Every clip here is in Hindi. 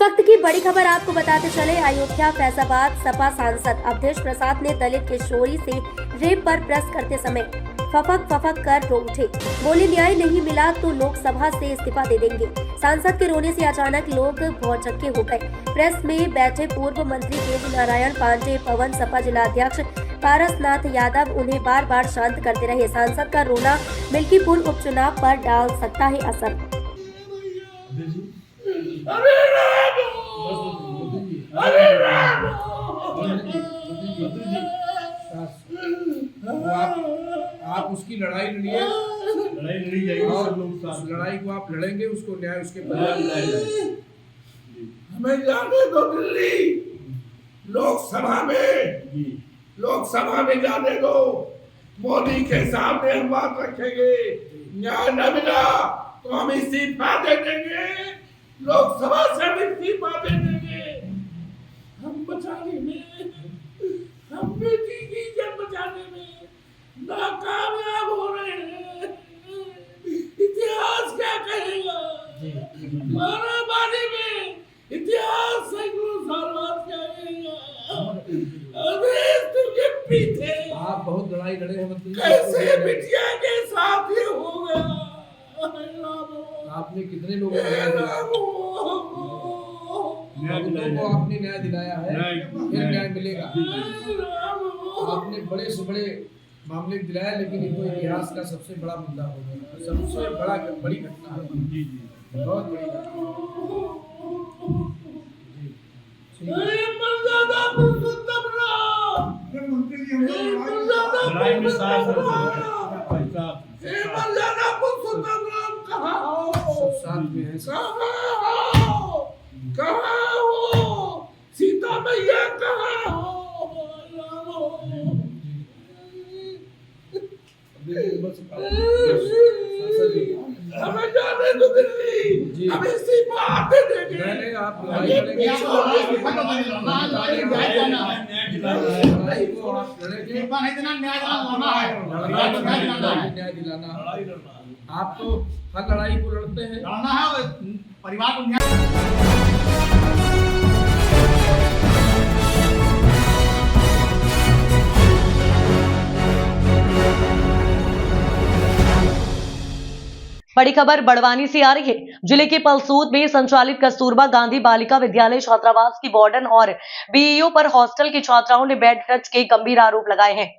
वक्त की बड़ी खबर आपको बताते चले। अयोध्या फैजाबाद सपा सांसद अवधेश प्रसाद ने दलित किशोरी से रेप पर प्रेस करते समय फफक कर रो उठे। बोले, न्याय नहीं मिला तो लोकसभा से इस्तीफा दे देंगे। सांसद के रोने से अचानक लोग भौचक्के हो गए। प्रेस में बैठे पूर्व मंत्री देव नारायण पांडे, पवन सपा जिलाध्यक्ष पारसनाथ यादव उन्हें बार बार शांत करते रहे। सांसद का रोना मिल्कीपुर उपचुनाव पर डाल सकता है असर। आप उसकी लड़ाई लड़िए, लड़ाई लड़ी जाएगी और उस लड़ाई को आप लड़ेंगे, उसको न्याय उसके परिवार में हमें जाने दो। दिल्ली लोकसभा में जाने दो। मोदी के सामने हम बात रखेंगे। न्याय न मिला तो हम इस्तीफा दे देंगे, लोकसभा से हम इस्तीफा दे देंगे। हम बचाने में, हम बेटी की इज्जत बचाने में नाकामयाब हो रहे हैं। इतिहास क्या कहेगा? मारामारी में इतिहास सैकड़ों साल बाद क्या कहेगा? अरे तुझे पीछे आप बहुत लड़ाई लड़े हैं मंत्री। कैसे बिटिया के साथ ये हो गया? आपने कितने लोगों को न्याय दिलाया है? फिर न्याय मिलेगा। आपने बड़े से बड़े मामले दिलाया, लेकिन इनको इतिहास का सबसे बड़ा मुद्दा हो गया, सबसे बड़ी घटना है। बहुत बड़ी कहाँ हो? सीता मैया कहाँ हो? हमें जाने दो दिल्ली, हम इस्तीफा दे देंगे। नहीं, आप लड़ाई लड़ेंगे, न्याय दिलाना। आप तो हर लड़ाई को लड़ते हैं, लड़ना है परिवार को न्याय। बड़ी खबर बड़वानी से आ रही है। जिले के पलसूद में संचालित कस्तूरबा गांधी बालिका विद्यालय छात्रावास की वार्डन और बीईओ पर हॉस्टल की छात्राओं ने बेड टच के गंभीर आरोप लगाए हैं।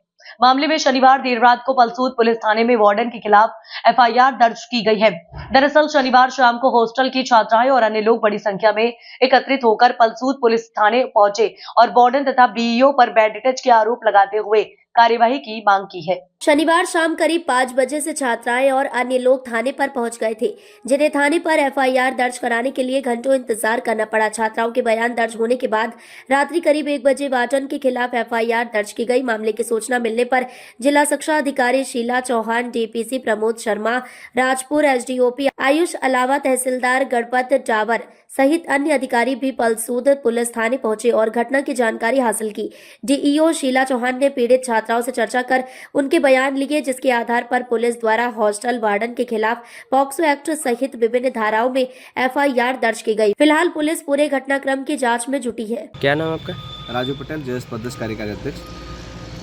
मामले में शनिवार देर रात को पलसूद पुलिस थाने में वार्डन के खिलाफ एफआईआर दर्ज की गई है। दरअसल शनिवार शाम को हॉस्टल की छात्राएं और अन्य लोग बड़ी संख्या में एकत्रित होकर पलसूद पुलिस थाने पहुंचे और वार्डन तथा बीईओ पर बेड टच के आरोप लगाते हुए कार्यवाही की मांग की है। शनिवार शाम करीब 5 बजे से छात्राएं और अन्य लोग थाने पर पहुंच गए थे, जिन्हें थाने पर एफआईआर दर्ज कराने के लिए घंटों इंतजार करना पड़ा। छात्राओं के बयान दर्ज होने के बाद रात्रि करीब 1 बजे वार्डन के खिलाफ एफआईआर दर्ज की गई। मामले की सूचना मिलने पर जिला शिक्षा अधिकारी शीला चौहान, डीपीसी प्रमोद शर्मा, राजपुर एसडीओपी आयुष अलावा तहसीलदार गणपत डावर सहित अन्य अधिकारी भी पलसूद पुलिस थाने पहुंचे और घटना की जानकारी हासिल की। डीईओ शीला चौहान ने पीड़ित छात्राओं से चर्चा कर उनके बयान लिए, जिसके आधार पर पुलिस द्वारा हॉस्टल वार्डन के खिलाफ पॉक्सो एक्ट सहित विभिन्न धाराओं में एफआईआर दर्ज की गई। फिलहाल पुलिस पूरे घटनाक्रम की जांच में जुटी है। क्या नाम आपका? राजू पटेल, जेएस प्रदेश कार्यकारी अध्यक्ष।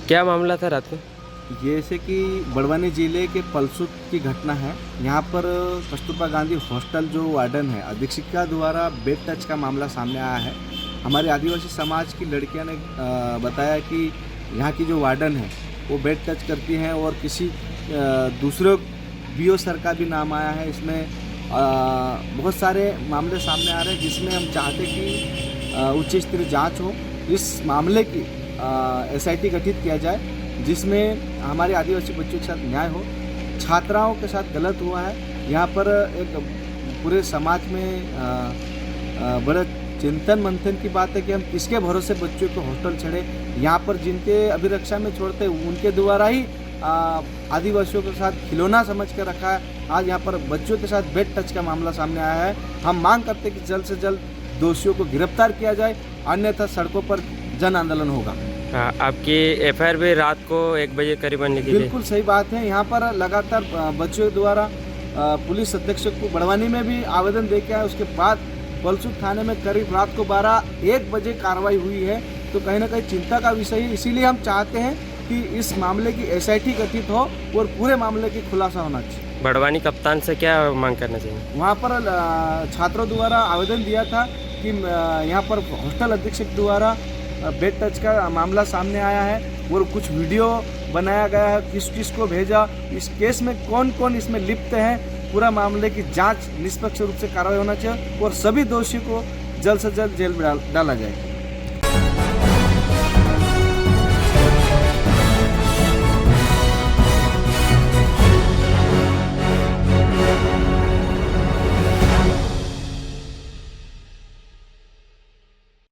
क्या मामला था रात को? जैसे कि बड़वानी जिले के पलसूद की घटना है। यहाँ पर कस्तूरबा गांधी हॉस्टल जो वार्डन है, अधीक्षिका द्वारा बेड टच का मामला सामने आया है। हमारे आदिवासी समाज की लड़कियाँ ने बताया कि यहाँ की जो वार्डन है वो बेड टच करती हैं और किसी दूसरे बीओ सर का भी नाम आया है। इसमें बहुत सारे मामले सामने आ रहे हैं, जिसमें हम चाहते कि उच्च स्तरीय जांच हो। इस मामले की एसआईटी गठित किया जाए, जिसमें हमारे आदिवासी बच्चों के साथ न्याय हो। छात्राओं के साथ गलत हुआ है। यहाँ पर एक पूरे समाज में बड़ा चिंतन मंथन की बात है कि हम किसके भरोसे बच्चों को हॉस्टल छोड़े। यहाँ पर जिनके अभिरक्षा में छोड़ते हैं उनके द्वारा ही आदिवासियों के साथ खिलौना समझ कर रखा है। आज यहाँ पर बच्चों के साथ बेड टच का मामला सामने आया है। हम मांग करते हैं कि जल्द से जल्द दोषियों को गिरफ्तार किया जाए, अन्यथा सड़कों पर जन आंदोलन होगा। आपकी एफआईआर भी रात को 1 बजे करीबन लिखी गई? बिल्कुल सही बात है। यहाँ पर लगातार बच्चों द्वारा पुलिस अधीक्षक को बड़वानी में भी आवेदन दे के आए, उसके बाद पलसूद थाने में करीब रात को 12-1 बजे कार्रवाई हुई है, तो कहीं ना कहीं चिंता का विषय है। इसीलिए हम चाहते हैं कि इस मामले की SIT गठित हो और पूरे मामले की खुलासा होना चाहिए। बड़वानी कप्तान से क्या मांग करना चाहिए? वहाँ पर छात्रों द्वारा आवेदन दिया था कि यहाँ पर हॉस्टल अधीक्षक द्वारा बेड टच का मामला सामने आया है और कुछ वीडियो बनाया गया है, किस किस को भेजा, इस केस में कौन कौन इसमें लिप्त है, पूरा मामले की जांच निष्पक्ष रूप से कार्रवाई होना चाहिए और सभी दोषियों को जल्द से जल्द जेल में डाला जाए।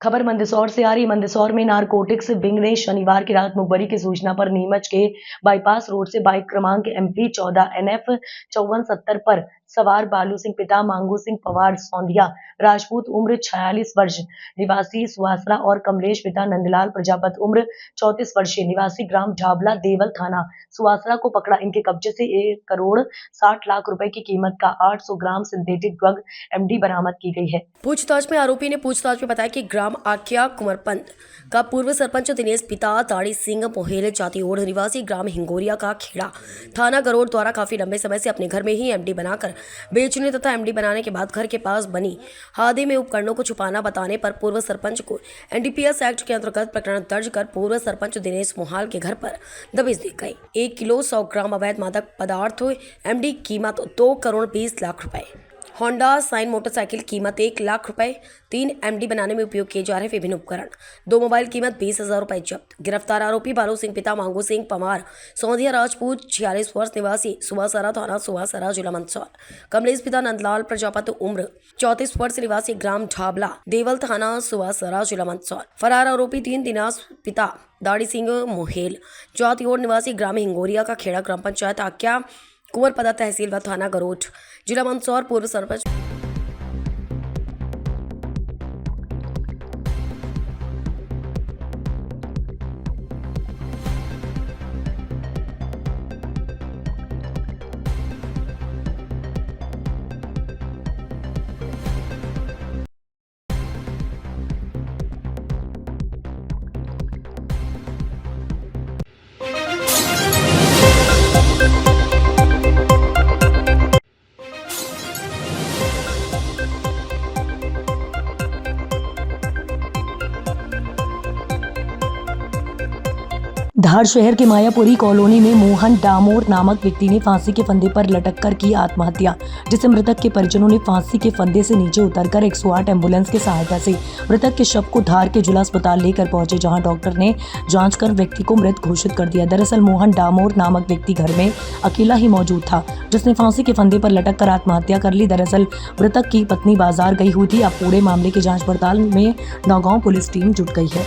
खबर मंदसौर से आ रही। मंदसौर में नारकोटिक्स विंग ने शनिवार की रात मुखबरी की सूचना पर नीमच के बाईपास रोड से बाइक क्रमांक MP 14 NF 5470 पर सवार बालू सिंह पिता मांगू सिंह पवार सौंधिया राजपूत उम्र 46 वर्ष निवासी सुवासरा और कमलेश पिता नंदलाल प्रजापत उम्र 34 वर्षीय निवासी ग्राम ढाबला देवल थाना सुवासरा को पकड़ा। इनके कब्जे से 1 करोड़ 60 लाख रुपए की कीमत का 800 ग्राम सिंथेटिक ड्रग MD बरामद की गई है। पूछताछ में आरोपी ने पूछताछ में बताया कि ग्राम आख्या कुंवरपंत का पूर्व सरपंच दिनेश पिता दाड़ी सिंह मोहेल जातियोड़ निवासी ग्राम हिंगोरिया का खेड़ा थाना गरोड़ द्वारा काफी लंबे समय से अपने घर में ही MD बनाकर बेचने तथा MD बनाने के बाद घर के पास बनी हादे में उपकरणों को छुपाना बताने पर पूर्व सरपंच को NDPS एक्ट के अंतर्गत प्रकरण दर्ज कर पूर्व सरपंच दिनेश मोहाल के घर पर दबिश दी गई। 1 किलो 100 ग्राम अवैध मादक पदार्थ MD कीमत 2 करोड़ 20 लाख रुपए, होंडा साइन मोटरसाइकिल कीमत 1 लाख रुपए, 3 MD बनाने में उपयोग किए जा रहे विभिन्न उपकरण, 2 मोबाइल कीमत 20,000 रुपए जब्त। गिरफ्तार आरोपी बालू सिंह पिता मांगू सिंह पमार सौंधिया राजपूत 46 वर्ष निवासी सुवासरा थाना सुवासरा जिला मंदसौर, कमलेश पिता नंदलाल प्रजापत उम्र 34 वर्ष निवासी ग्राम ढाबला देवल थाना सुवासरा जिला मंदसौर। फरार आरोपी 3 दिनास पिता दाड़ी सिंह मोहेल जातियोड़ निवासी ग्राम हिंगोरिया का खेड़ा ग्राम पंचायत आख्या कुंवरपदा तहसील व थाना गरोठ जिला मंदसौर पूर्व सरपंच। धार शहर के मायापुरी कॉलोनी में मोहन डामोर नामक व्यक्ति ने फांसी के फंदे पर लटककर की आत्महत्या, जिसे मृतक के परिजनों ने फांसी के फंदे से नीचे उतरकर 108 एम्बुलेंस की सहायता से मृतक के शव को धार के जिला अस्पताल लेकर पहुंचे, जहां डॉक्टर ने जांच कर व्यक्ति को मृत घोषित कर दिया। दरअसल मोहन डामोर नामक व्यक्ति घर में अकेला ही मौजूद था, जिसने फांसी के फंदे पर लटक कर आत्महत्या कर ली। दरअसल मृतक की पत्नी बाजार गई हुई थी। अब पूरे मामले की जाँच पड़ताल में नौगांव पुलिस टीम जुट गई है।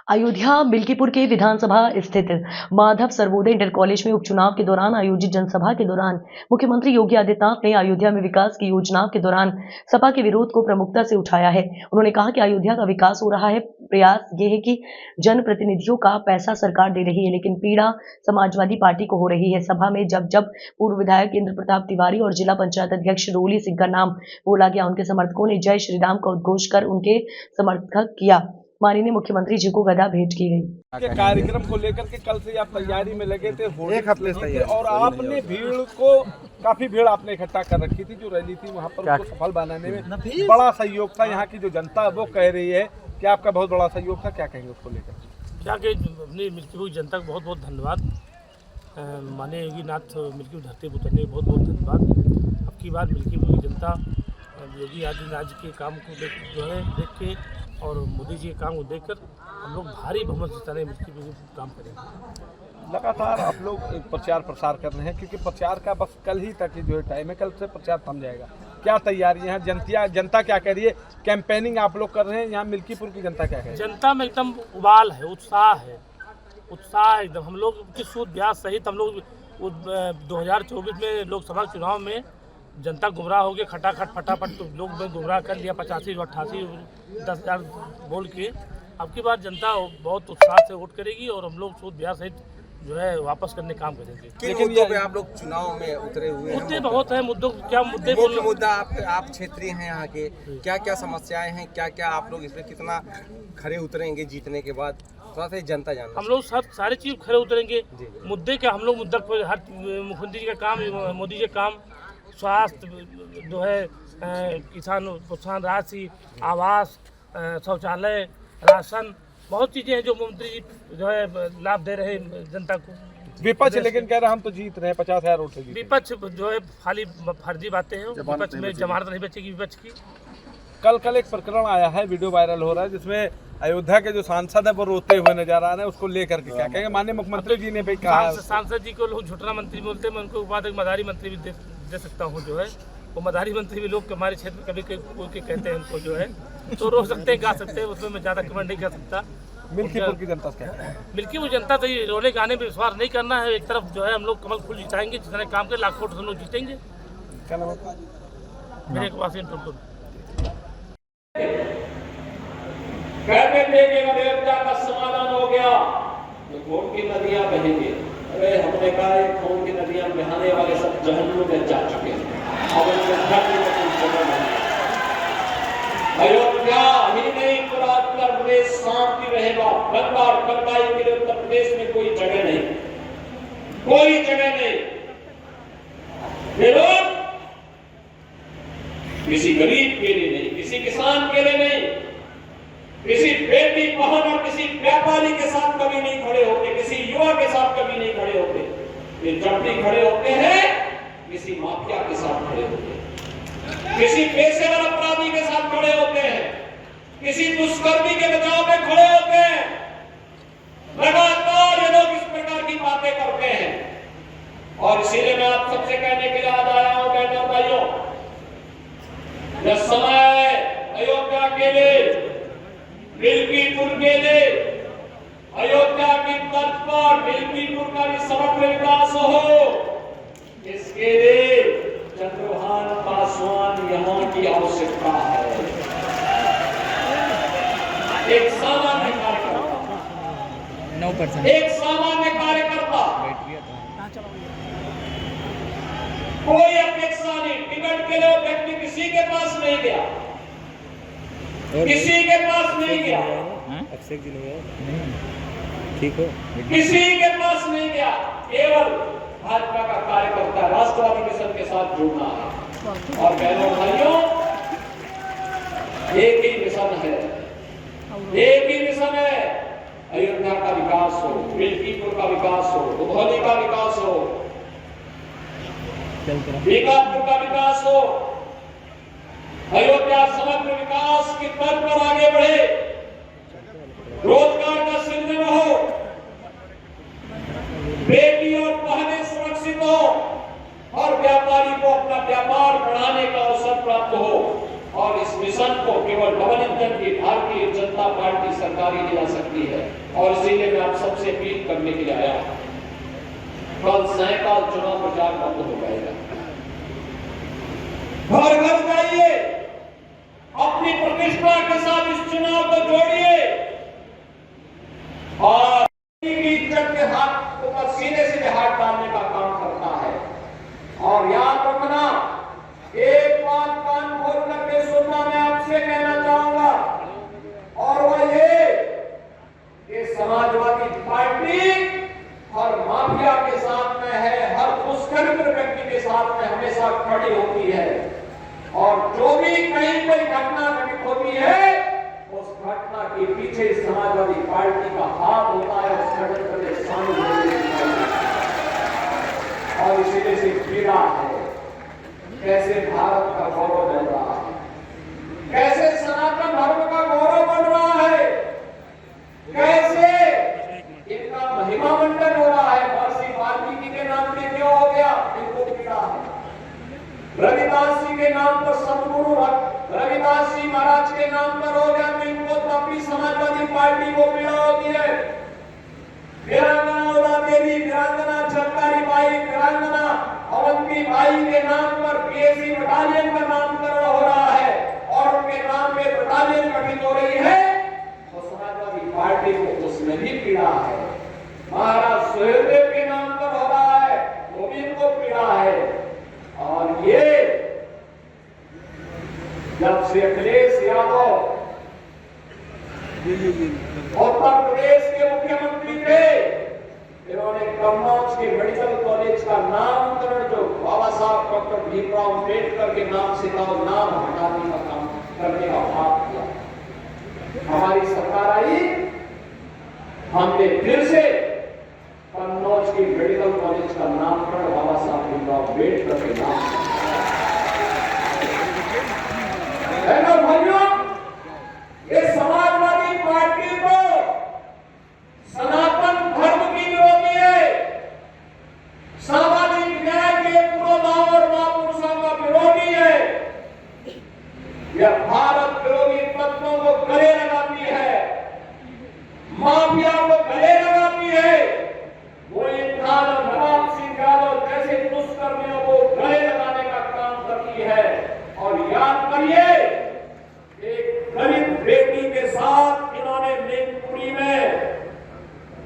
अयोध्या मिल्कीपुर के विधानसभा स्थित माधव सर्वोदय इंटर कॉलेज में उपचुनाव के दौरान आयोजित जनसभा के दौरान मुख्यमंत्री योगी आदित्यनाथ ने अयोध्या में विकास की योजनाओं के दौरान सपा के विरोध को प्रमुखता से उठाया है। उन्होंने कहा कि अयोध्या का विकास हो रहा है, प्रयास ये है कि जनप्रतिनिधियों का पैसा सरकार दे रही है, लेकिन पीड़ा समाजवादी पार्टी को हो रही है। सभा में जब पूर्व विधायक इंद्र प्रताप तिवारी और जिला पंचायत अध्यक्ष रोली सिंह का नाम बोला गया, उनके समर्थकों ने जय श्री राम का उद्घोष कर उनके समर्थक किया। माननीय मुख्यमंत्री जी को गदा भेंट की गई। के कार्यक्रम को लेकर के कल से आप तैयारी में लगे थे, एक हफ्ते से, और आपने भीड़ को काफी भीड़ आपने इकट्ठा कर रखी थी जो रैली थी वहाँ पर, उसको सफल बनाने में बड़ा सहयोग था। यहाँ की जो जनता वो कह रही है कि आपका बहुत बड़ा सहयोग था, क्या कहेंगे उसको लेकर? क्या कि अपनी मिल्कीपुर जनता को बहुत बहुत धन्यवाद। माननीय योगी नाथ मिल्कीपुर धरती पर उतरने बहुत बहुत धन्यवाद। अब की बार मिल्कीपुर की जनता योगी आदित्यनाथ के काम को देख के और मोदी जी के काम को देखकर हम लोग भारी बहुमत जिताने मिल्कीपुर काम करेंगे। लगातार आप लोग प्रचार प्रसार कर रहे हैं, क्योंकि प्रचार का बस कल ही तक जो है टाइम है, कल से प्रचार थम जाएगा। क्या तैयारियां हैं? जनता क्या कह रही है? कैंपेनिंग आप लोग कर रहे हैं, यहाँ मिल्कीपुर की जनता क्या कह रही है? जनता में एकदम उबाल है, उत्साह एकदम। हम लोग की सूद ब्याज सहित हम लोग 2024 में लोकसभा चुनाव में जनता गुमराह हो गए, खटाखट फटाफट तो लोग गुमराह कर लिया 85 88 10,000 बोल के। अब की बार जनता बहुत उत्साह से वोट करेगी और हम लोग सूद ब्याज सहित जो है वापस करने काम करेंगे। लेकिन मुद्दों पे आप लोग चुनाव में उतरे हुए हैं? मुद्दे बहुत हैं। मुद्दों क्या मुद्दे? मुद्दा आप क्षेत्रीय हैं यहाँ के, क्या क्या समस्याएं हैं, क्या क्या आप लोग इसमें कितना खड़े उतरेंगे जीतने के बाद? थोड़ा सा जनता जानना। हम लोग सारी चीज़ खड़े उतरेंगे। मुद्दे क्या, हम लोग मुद्दा पर हर मुख्यमंत्री जी का काम, मोदी जी का काम, स्वास्थ्य जो है, किसान प्रोत्साहन राशि, आवास, शौचालय, राशन, बहुत चीज़ें हैं जो मुख्यमंत्री जी जो है लाभ दे रहे जनता को। विपक्ष लेकिन कह रहा हम तो जीत रहे हैं 50,000 वोट से। विपक्ष जो है खाली फर्जी बातें हैं, विपक्ष में जमानत नहीं बचेगी विपक्ष की। कल एक प्रकरण आया है, वीडियो वायरल हो रहा है, जिसमें अयोध्या के जो सांसद है वो रोते हुए नजर आ रहे हैं, उसको लेकर के क्या कहेंगे? माननीय मुख्यमंत्री जी ने भी कहा, सांसद जी को लोग झुटरा मंत्री बोलते हैं, मैं उनको बाद एक मदारी मंत्री भी दे सकता हूँ। जो है वो मदारी मंत्री भी लोग हमारे क्षेत्र में कभी कोई कहते हैं उनको, जो है तो रो सकते हैं, गा सकते हैं, उसमें मैं ज़्यादा कमेंट नहीं कर सकता। मिल्कीपुर की जनता क्या है? मिल्कीपुर जनता तो ये रोने गाने में विश्वास नहीं करना है। एक तरफ जो है हम लोग कमल फूल जिताएंगे, जितने काम कर लाख वोट हम लोग जीतेंगे। क्या नाम है? मेरे को वासिन टुटुल। कहते थे कि अयोध्या का समाधान हो गया तो खून की नदियां बहेंगी। अरे हमने कहा ये खून की नदियां बहाने वाले सब जहन्नुम में जा चुके हैं। अब अयोध्या ही नहीं, पूरा उत्तर प्रदेश शांति रहेगा। गंगा और गंगाई के लिए उत्तर प्रदेश में कोई जगह नहीं, कोई जगह नहीं। विरोध किसी गरीब के लिए नहीं, किसी किसान के लिए नहीं, किसी बेटी बहन और किसी व्यापारी के साथ कभी नहीं खड़े होते, किसी युवा के साथ कभी नहीं खड़े होते। ये जब भी खड़े होते हैं किसी माफिया के साथ खड़े होते हैं, किसी पेशेवर अपराधी के साथ खड़े होते हैं, किसी दुष्कर्मी के बचाव में खड़े होते हैं। लगातार ये लोग इस प्रकार की बातें करते हैं और इसीलिए मैं आप सबसे कहने के लिए आज आया हूं, बहनों भाइयों, यह समय है अयोध्या के लिए, मिल्कीपुर के लिए, अयोध्या की तर्ज पर मिल्कीपुर का भी समग्र विकास हो। इसके लिए चंद्रभान पासवान यहाँ की आवश्यकता है। एक सामान्य कार्यकर्ता, 9%, एक सामान्य कार्यकर्ता, कोई अपेक्षा नहीं। टिकट के लिए व्यक्ति किसी के पास नहीं गया, किसी के पास नहीं गया, ठीक हो, किसी के पास नहीं गया। केवल भाजपा का कार्यकर्ता राष्ट्रवादी मिशन के साथ जुड़ना है। और बहनों भाइयों, एक ही मिशन है, एक ही मिशन है, अयोध्या का विकास हो, मिल्कीपुर का विकास हो, उधौली का विकास हो, बीकापुर का विकास हो। अयोध्या समग्र विकास की तर्ज पर आगे बढ़े, रोजगार का सृजन हो, बेटी और बहनें सुरक्षित हो और व्यापारी को अपना व्यापार बढ़ाने का अवसर प्राप्त हो और इस मिशन को केवल डबल इंजन की भारतीय जनता पार्टी सरकार ही दिला सकती है। और इसीलिए मैं आप सबसे अपील करने के लिए आया हूं, कल सायकाल चुनाव प्रचार बंद हो जाएगा। घर घर जाइए, अपनी प्रतिष्ठा के साथ इस चुनाव को जोड़िए और इज्जत के हाथ ऊपर सीधे सीधे हाथ डालने का काम करता है। और याद रखना, एक बात कान खोल करके सुनना मैं आपसे कहना चाहूंगा, और वह ये कि समाजवादी पार्टी हर माफिया के साथ में है, हर दुष्कर्म व्यक्ति के साथ में हमेशा खड़ी होती है। और जो भी कहीं कोई घटना घटित होती है, उस घटना के पीछे समाजवादी पार्टी का हाथ होता है, उस षड्यंत्र में शामिल होने और इसीलिए से पीड़ा है। कैसे भारत का गौरव बढ़ रहा है, कैसे सनातन धर्म का गौरव बढ़ रहा है, कैसे इनका महिमा मंडन हो रहा है। महर्षि वाल्मीकि के नाम पे क्यों हो गया, इनको पीड़ा है। रविदास जी के नाम पर सतगुरु रविदास जी महाराज के नाम पर हो गया, तो इनको तब भी समाजवादी पार्टी को पीड़ा होती है। वीरांगना उदा देवी, वीरांगना चरकारी बाई, वीरांगना अवंती बाई के नाम पर पीएसी बटालियन का नामकरण हो रहा है और उनके नाम पे बटालियन गठित हो रही है, तो समाजवादी पार्टी को उसमें भी पीड़ा है। महाराज सुहेलदेव के नाम पर हो रहा है, वो भी इनको पीड़ा है। और ये जब से अखिलेश यादव उत्तर प्रदेश के मुख्यमंत्री थे, इन्होंने कन्नौज के मेडिकल कॉलेज का नामकरण जो बाबा साहब डॉक्टर भीमराव अम्बेडकर के नाम से था, नाम हटाने का काम करने का बात किया। हमारी सरकार आई, हमने फिर से कन्नौज के मेडिकल कॉलेज का नामकरण बाबा साहब भीमराव अम्बेडकर के नाम भाइयों, ये समाजवादी पार्टी को सनातन धर्म की विरोधी है, सामाजिक न्याय के पुरोधा और महापुरुषों का विरोधी है। यह भारत विरोधी तत्वों को गले लगाती है, माफिया को गले लगाती है। वो इंसान नवाब सिंह यादव जैसे दुष्कर्मियों को गले लगाने का काम करती है। और याद करिए, एक गरीब बेटी के साथ इन्होंने मैनपुरी में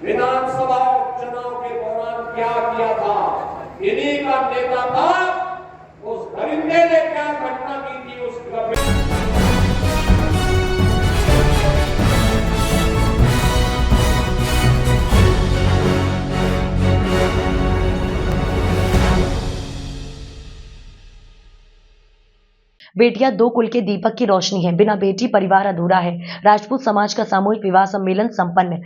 विधानसभा चुनाव के दौरान क्या किया था, इन्हीं का नेता था। उस दरिंदे ने क्या घटना की थी, उस बेटियां दो कुल के दीपक की रोशनी है, बिना बेटी परिवार अधूरा है। राजपूत समाज का सामूहिक विवाह सम्मेलन संपन्न।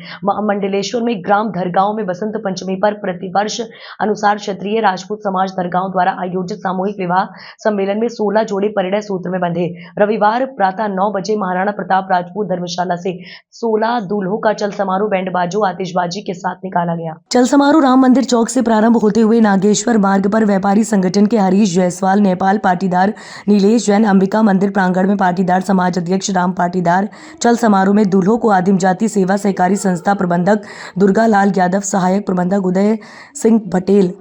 मंडलेश्वर में ग्राम धरगांव में बसंत पंचमी पर प्रतिवर्ष अनुसार क्षत्रिय राजपूत समाज धरगांव द्वारा आयोजित सामूहिक विवाह सम्मेलन में 16 जोड़े परिणय सूत्र में बंधे। रविवार प्रातः 9 बजे महाराणा प्रताप राजपूत धर्मशाला से 16 दूल्हों का चल समारोह बैंड बाजो आतिशबाजी के साथ निकाला गया। चल समारोह राम मंदिर चौक से प्रारंभ होते हुए नागेश्वर मार्ग पर व्यापारी संगठन के हरीश जायसवाल, नेपाल पाटीदार नीलेश जैन, अंबिका मंदिर प्रांगण में पाटीदार समाज अध्यक्ष राम पाटीदार। चल समारोह में दूल्हों को आदिम जाति सेवा सहकारी संस्था प्रबंधक दुर्गा लाल यादव, सहायक प्रबंधक उदय सिंह पटेल,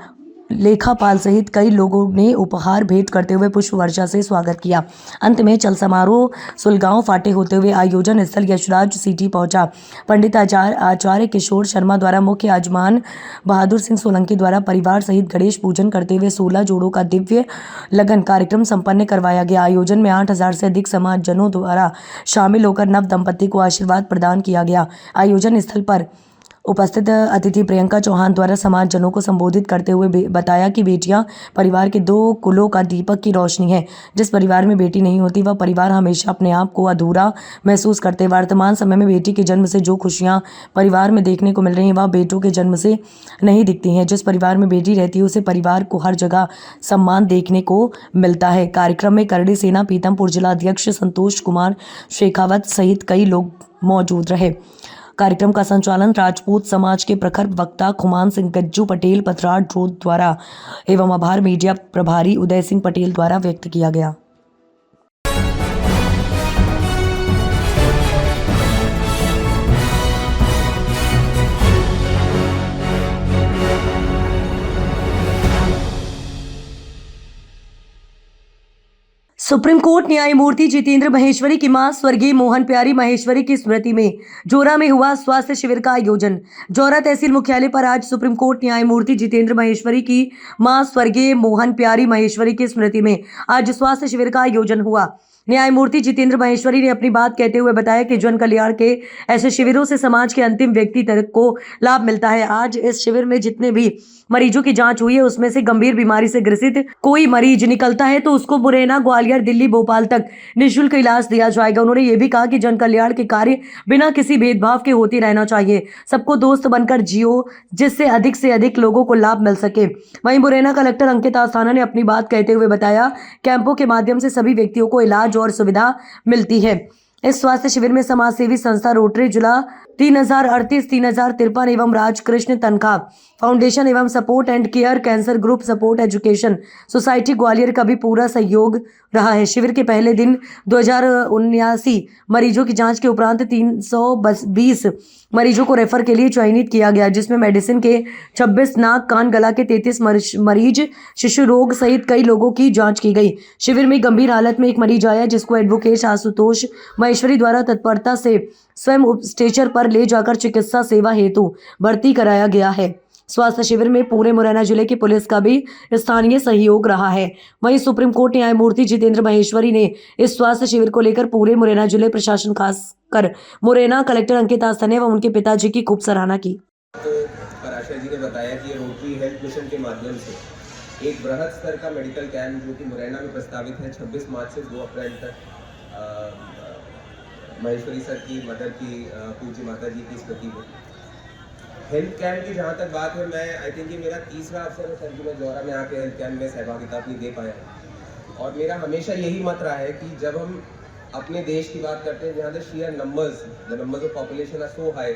लेखापाल सहित कई लोगों ने उपहार भेंट करते हुए पुष्प वर्षा से स्वागत किया। अंत में चल समारोह सुलगांव फाटे होते हुए आयोजन स्थल यशराज सिटी पहुंचा। पंडित आचार्य किशोर शर्मा द्वारा मुख्य आजमान बहादुर सिंह सोलंकी द्वारा परिवार सहित गणेश पूजन करते हुए 16 जोड़ों का दिव्य लगन कार्यक्रम संपन्न करवाया गया। आयोजन में 8000 से अधिक समाजजनों द्वारा शामिल होकर नव दंपति को आशीर्वाद प्रदान किया गया। आयोजन स्थल पर उपस्थित अतिथि प्रियंका चौहान द्वारा समाजजनों को संबोधित करते हुए बताया कि बेटियां परिवार के 2 कुलों का दीपक की रोशनी है। जिस परिवार में बेटी नहीं होती वह परिवार हमेशा अपने आप को अधूरा महसूस करते। वर्तमान समय में बेटी के जन्म से जो खुशियां परिवार में देखने को मिल रही हैं वह बेटों के जन्म से नहीं दिखती हैं। जिस परिवार में बेटी रहती है उसे परिवार को हर जगह सम्मान देखने को मिलता है। कार्यक्रम में करड़ी सेना पीतमपुर जिला अध्यक्ष संतोष कुमार शेखावत सहित कई लोग मौजूद रहे। कार्यक्रम का संचालन राजपूत समाज के प्रखर वक्ता खुमान सिंह गज्जू पटेल पथराड़ रोड द्वारा एवं आभार मीडिया प्रभारी उदय सिंह पटेल द्वारा व्यक्त किया गया। सुप्रीम कोर्ट न्यायमूर्ति जितेंद्र महेश्वरी की मां स्वर्गीय मोहन प्यारी महेश्वरी की स्मृति में जोरा में हुआ स्वास्थ्य शिविर का आयोजन। जोरा तहसील मुख्यालय पर आज सुप्रीम कोर्ट न्यायमूर्ति जितेंद्र महेश्वरी की मां स्वर्गीय मोहन प्यारी महेश्वरी की स्मृति में आज स्वास्थ्य शिविर का आयोजन हुआ। न्यायमूर्ति जितेंद्र महेश्वरी ने अपनी बात कहते हुए बताया कि जन कल्याण के ऐसे शिविरों से समाज के अंतिम व्यक्ति तक को लाभ मिलता है। आज इस शिविर में जितने भी मरीजों की जांच हुई है उसमें से गंभीर बीमारी से ग्रसित कोई मरीज निकलता है तो उसको मुरैना, ग्वालियर, दिल्ली, भोपाल तक निःशुल्क इलाज दिया जाएगा। उन्होंने ये भी कहा कि जन कल्याण के कार्य बिना किसी भेदभाव के होते रहना चाहिए। सबको दोस्त बनकर जियो जिससे अधिक से अधिक लोगों को लाभ मिल सके। वहीं मुरैना कलेक्टर अंकित आस्थाना ने अपनी बात कहते हुए बताया, कैंपों के माध्यम से सभी व्यक्तियों को इलाज और सुविधा मिलती है। इस स्वास्थ्य शिविर में समाज सेवी संस्था रोटरी जिला 3038, 3053 एवं राजकृष्ण तनखा फाउंडेशन एवं support and care cancer group support education society Gwalior का भी पूरा सहयोग रहा है। शिविर के पहले दिन 2079 मरीजों की जांच के उपरांत 320 मरीजों को रेफर के लिए चयनित किया गया, जिसमें मेडिसिन के 26, नाक कान गला के 33 मरीज, शिशु रोग सहित कई लोगों की जांच की गई। शिविर में गंभीर हालत में एक मरीज आया जिसको एडवोकेट आशुतोष महेश्वरी द्वारा तत्परता से स्वयं स्ट्रेचर पर ले जाकर चिकित्सा सेवा हेतु भर्ती कराया गया है। स्वास्थ्य शिविर में पूरे मुरैना जिले की पुलिस का भी स्थानीय सहयोग रहा है। वहीं सुप्रीम कोर्ट न्यायमूर्ति जितेंद्र महेश्वरी ने इस स्वास्थ्य शिविर को लेकर पूरे मुरैना जिले प्रशासन खासकर मुरैना कलेक्टर अंकित आस्थाना व उनके पिताजी की खूब सराहना की। पराशर जी ने बताया कि रोटरी हेल्थ मिशन के माध्यम से एक बृहद स्तर का मेडिकल कैंप जो कि मुरैना में प्रस्तावित है 26 मार्च से 2 अप्रैल तक महेश्वरी सर की मदर की पूज्य माता जी की स्मृति में हेल्थ कैंप की जहाँ तक बात है, मैं आई थिंक ये मेरा तीसरा अवसर है सर कि मैं जोरा में आके हेल्थ कैंप में सहभागिता अपनी दे पाया और मेरा हमेशा यही मत रहा है कि जब हम अपने देश की बात करते हैं जहाँ the sheer numbers of population are so high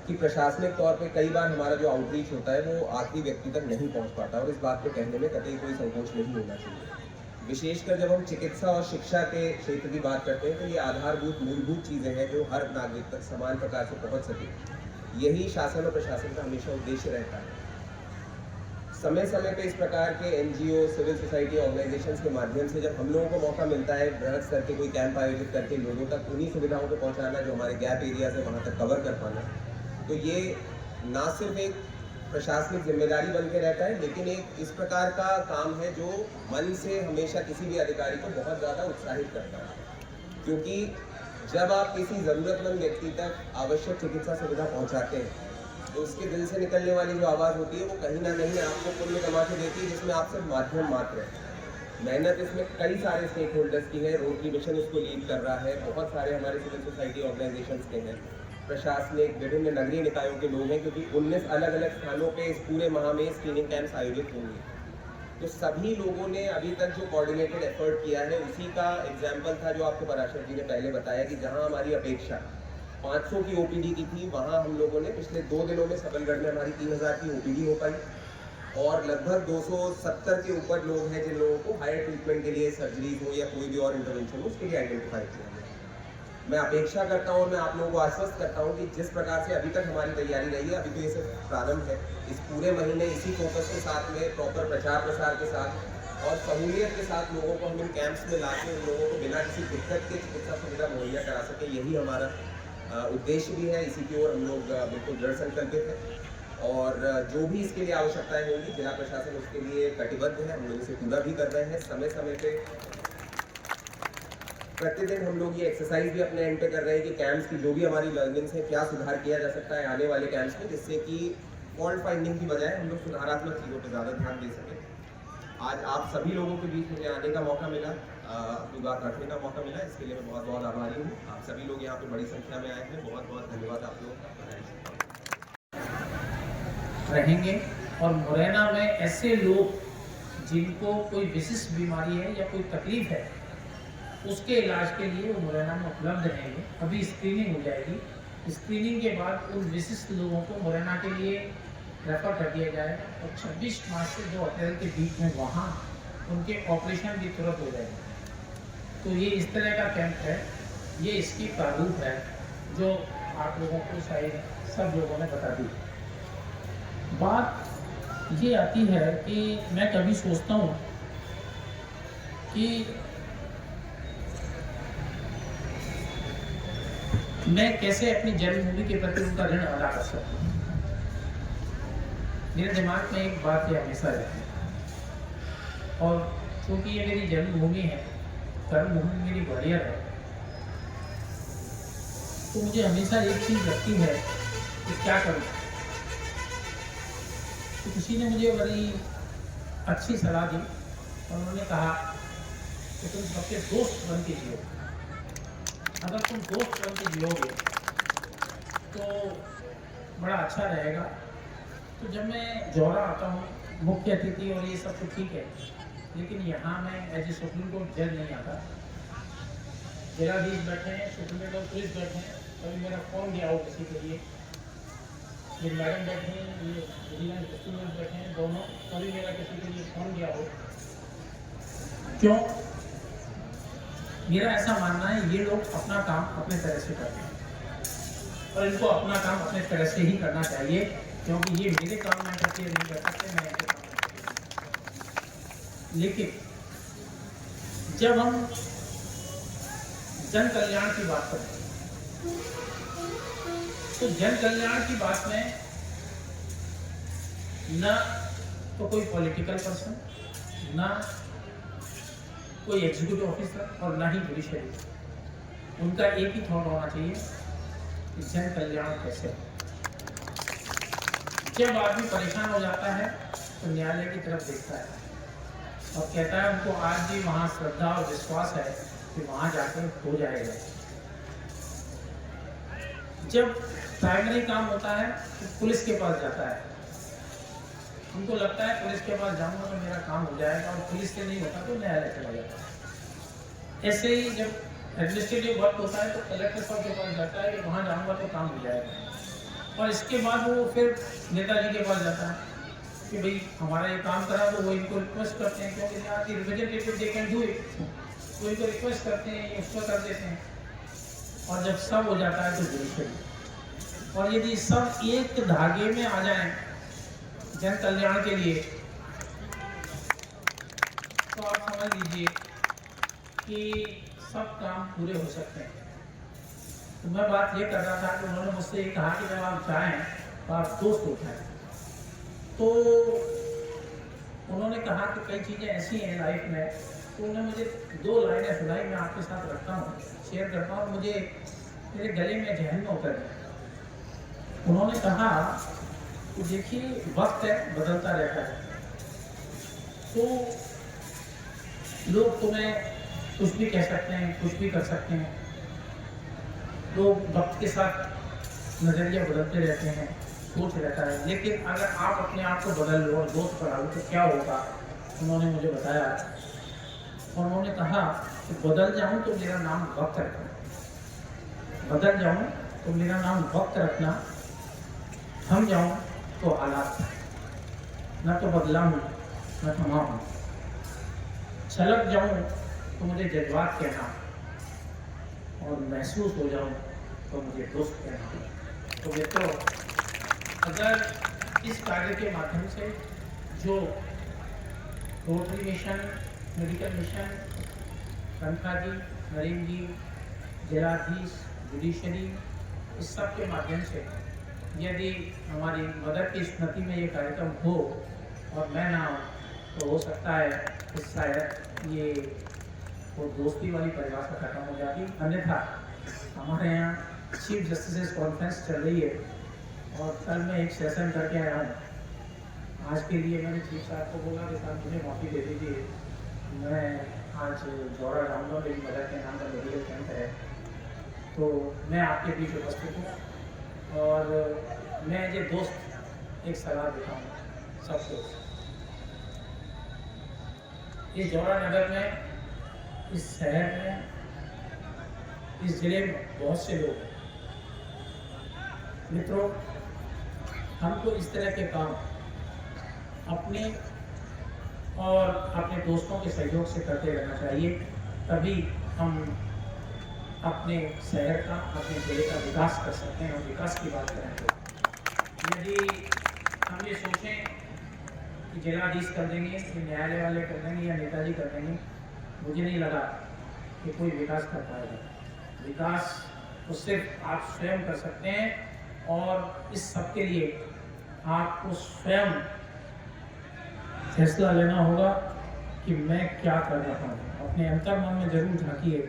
कि प्रशासनिक तौर पे कई बार हमारा जो आउटरीच होता है वो आखिरी व्यक्ति तक नहीं पहुँच पाता और इस बात को कहने में कतई कोई संकोच नहीं होना चाहिए। विशेषकर जब हम चिकित्सा और शिक्षा के क्षेत्र की बात करते हैं तो ये आधारभूत मूलभूत चीज़ें हैं जो हर नागरिक तक समान प्रकार से पहुंच सके। यही शासन और प्रशासन का हमेशा उद्देश्य रहता है। समय समय पे इस प्रकार के एनजीओ, सिविल सोसाइटी ऑर्गेनाइजेशंस के माध्यम से जब हम लोगों को मौका मिलता है बृहद स्तर के कोई कैंप आयोजित करके लोगों तक उन्हीं सुविधाओं को पहुँचाना जो हमारे गैप एरियाज है वहाँ तक कवर कर पाना, तो ये ना सिर्फ एक प्रशासनिक जिम्मेदारी बन के रहता है लेकिन एक इस प्रकार का काम है जो मन से हमेशा किसी भी अधिकारी को बहुत ज़्यादा उत्साहित करता है, क्योंकि जब आप किसी ज़रूरतमंद व्यक्ति तक आवश्यक चिकित्सा सुविधा पहुंचाते हैं तो उसके दिल से निकलने वाली जो आवाज़ होती है वो कहीं ना कहीं आपको पुण्य कमा के देती है, जिसमें आप सिर्फ माध्यम मात्र है। मेहनत इसमें कई सारे स्टेक होल्डर्स की है, रोटरी मिशन उसको लीड कर रहा है, बहुत सारे हमारे सिविल सोसाइटी ऑर्गेनाइजेशंस के हैं, प्रशासनिक विभिन्न नगरीय निकायों के लोग हैं, क्योंकि 19 अलग अलग स्थानों पे इस पूरे माह में स्क्रीनिंग कैंप्स आयोजित होंगे। तो सभी लोगों ने अभी तक जो कोऑर्डिनेटेड एफर्ट किया है उसी का एग्जाम्पल था जो आपको पराशर जी ने पहले बताया कि जहां हमारी अपेक्षा 500 की ओपीडी की थी वहां हम लोगों ने पिछले 2 दिनों में सबलगढ़ में हमारी 3000 की ओपीडी हो पाई और लगभग 270 के ऊपर लोग हैं जिन लोगों को हायर ट्रीटमेंट के लिए सर्जरीज हो या कोई भी और इंटरवेंशन हो उसके लिए आइडेंटिफाई किया। मैं अपेक्षा करता हूं, मैं आप लोगों को आश्वस्त करता हूं कि जिस प्रकार से अभी तक हमारी तैयारी रही है, अभी तो ये सिर्फ प्रारंभ है, इस पूरे महीने इसी फोकस के साथ में प्रॉपर प्रचार प्रसार के साथ और सहूलियत के साथ लोगों को हम इन कैंप्स में लाके उन लोगों को बिना किसी दिक्कत के चिकित्सा सुविधा मुहैया करा सके, यही हमारा उद्देश्य भी है। इसी की ओर हम लोग बिल्कुल दृढ़ संकल्पित हैं और जो भी इसके लिए आवश्यकताएं होंगी जिला प्रशासन उसके लिए कटिबद्ध है, हम लोग इसे पूरा भी कर रहे हैं। समय समय पे प्रतिदिन हम लोग ये एक्सरसाइज भी अपने एंड पे कर रहे हैं कि कैंप्स की जो भी हमारी लर्निंग्स है क्या सुधार किया जा सकता है आने वाले कैंप्स में, जिससे कि फॉल्ट फाइंडिंग की बजाय हम लोग सुधारात्मक चीज़ों पर ज़्यादा ध्यान दे सकें। आज आप सभी लोगों के बीच मुझे आने का मौका मिला, अपनी बात रखने का मौका मिला, इसके लिए मैं बहुत बहुत आभारी हूँ। आप सभी लोग यहाँ पे बड़ी संख्या में आए हैं, बहुत बहुत धन्यवाद आप लोग रहेंगे। और मुरैना में ऐसे लोग जिनको कोई विशिष्ट बीमारी है या कोई तकलीफ है उसके इलाज के लिए वो मुरैना में उपलब्ध रहेंगे। अभी स्क्रीनिंग हो जाएगी, स्क्रीनिंग के बाद उन विशिष्ट लोगों को मुरैना के लिए रेफर कर दिया जाएगा और 26 मार्च से 2 अप्रैल के बीच में वहाँ उनके ऑपरेशन भी तुरंत हो जाएगा। तो ये इस तरह का कैंप है, ये इसकी प्रारूप है जो आप लोगों को शायद सब लोगों ने बता दी। बात ये आती है कि मैं कभी सोचता हूँ कि मैं कैसे अपनी जन्मभूमि के प्रति उनका ऋण अदा कर सकता हूँ। मेरे दिमाग में एक बात ये हमेशा रहती है, और क्योंकि ये मेरी जन्मभूमि है, कर्मभूमि मेरी ग्वालियर है, तो मुझे हमेशा एक चीज़ लगती है कि क्या करूँ। तो किसी ने मुझे बड़ी अच्छी सलाह दी और उन्होंने कहा कि तुम सबके दोस्त बन के जियो। अगर तुम दोस्त बन के जियोगे तो बड़ा अच्छा रहेगा। तो जब मैं जौरा आता हूँ, मुख्य अतिथि और ये सब तो ठीक है, लेकिन यहाँ मैं एज ए सुप्रीम कोर्ट जज नहीं आता। जिलाधीश बैठे हैं, सुप्रीम कोर्ट पुलिस बैठे हैं, कभी मेरा फ़ोन गया हो किसी के लिए, ये मैडम बैठे हैं, ये विजिलेंस डिस्ट्रिक्ट बैठे हैं, दोनों, कभी मेरा किसी के लिए फ़ोन गया हो। क्यों? मेरा ऐसा मानना है ये लोग अपना काम अपने तरह से करते हैं और इनको अपना काम अपने तरह से ही करना चाहिए, क्योंकि ये मेरे काम में इंटरफेयर नहीं कर सकते, मैं इनके काम में। लेकिन जब हम जन कल्याण की बात करते हैं तो जन कल्याण की बात में न तो कोई पॉलिटिकल पर्सन, ना कोई एग्जीक्यूटिव ऑफिसर और ना ही जुडिशरी, उनका एक ही थॉट होना चाहिए कि जन कल्याण कैसे। जब आदमी परेशान हो जाता है तो न्यायालय की तरफ देखता है और कहता है उनको आज भी वहाँ श्रद्धा और विश्वास है कि वहाँ जाकर हो जाएगा। जब प्राइमरी काम होता है तो पुलिस के पास जाता है, उनको लगता है पुलिस के पास जाऊंगा तो मेरा काम हो जाएगा, और पुलिस से नहीं होता तो न्यायालय चला जाता है। ऐसे ही जब एडमिनिस्ट्रेटिव वर्क होता है तो कलेक्टर साहब के पास जाता है कि वहाँ जाऊंगा तो काम हो जाएगा, और इसके बाद वो फिर नेताजी के पास जाता है कि भाई हमारा ये काम करा, तो वो इनको रिक्वेस्ट करते हैं, क्योंकि यहाँ की representative they can do it, वो इनको रिक्वेस्ट करते हैं, ये उसको कर देते हैं, और जब सब हो जाता है तो जुडिशरी। और यदि सब एक धागे में आ जाएं जन कल्याण के लिए तो आप समझ लीजिए कि सब काम पूरे हो सकते हैं। तो मैं बात ये कर रहा था कि उन्होंने मुझसे ये कहा कि जब आप जाएं तो आप दोस्त उठाएं। तो उन्होंने कहा कि कई चीज़ें ऐसी हैं लाइफ में, तो उन्होंने मुझे 2 लाइनें सुनाई, मैं आपके साथ रखता हूँ, शेयर करता हूँ, मुझे मेरे गले में जहन में उतर गया। उन्होंने कहा कि देखिए वक्त है, बदलता रहता है, तो लोग तुम्हें कुछ भी कह सकते हैं, कुछ भी कर सकते हैं, लोग वक्त के साथ नज़रिया बदलते रहते हैं, सोच रहता है, लेकिन अगर आप अपने आप को बदल लो और दोस्त बढ़ाओ तो क्या होगा। उन्होंने मुझे बताया और उन्होंने कहा कि बदल जाऊं तो मेरा नाम वक्त रखना, बदल जाऊं तो मेरा नाम वक्त रखना, थम जाऊं तो हालात, न तो बदला हूँ न थमा हूँ, छलक जाऊं तो मुझे जज्बात कहना, और महसूस हो जाऊं तो मुझे दोस्त कहना। तो मित्रों, अगर इस कार्य के माध्यम से जो रोटरी मिशन, मेडिकल मिशन, कनखा जी, नरेंद्र जी, जिलाधीश, जुडिशरी, इस सब के माध्यम से यदि हमारी मदर की स्मृति में ये कार्यक्रम हो और मैं ना हो, तो हो सकता है कि शायद ये वो दोस्ती वाली परिभाषा खत्म हो जाती। अन्यथा हमारे यहाँ चीफ जस्टिस कॉन्फ्रेंस चल रही है और कल मैं एक सेशन करके आया हूँ। आज के लिए मैंने चीफ साहब को बोला कि साहब मुझे माफ़ी दे दीजिए, मैं आज दौरा जाऊँगा, मेरी मदर के नाम का मेडिकल कैंप है, तो मैं आपके बीच उपस्थित हूँ और मैं ये दोस्त एक सलाह देता हूँ सबको। इस जौरा नगर में, इस शहर में, इस जिले में बहुत से लोग हैं। मित्रों, हमको इस तरह के काम अपने और अपने दोस्तों के सहयोग से करते रहना चाहिए, तभी हम अपने शहर का, अपने जिले का विकास कर सकते हैं। और विकास की बात करें तो यदि हम ये सोचें कि जिलाधीश कर देंगे, कि न्यायालय वाले कर देंगे या नेताजी कर देंगे, मुझे नहीं लगा कि कोई विकास कर पाएगा। विकास वो सिर्फ आप स्वयं कर सकते हैं, और इस सब के लिए आपको स्वयं फैसला लेना होगा कि मैं क्या कर रहा हूँ। अपने अंतर्मन में जरूर झांकिए।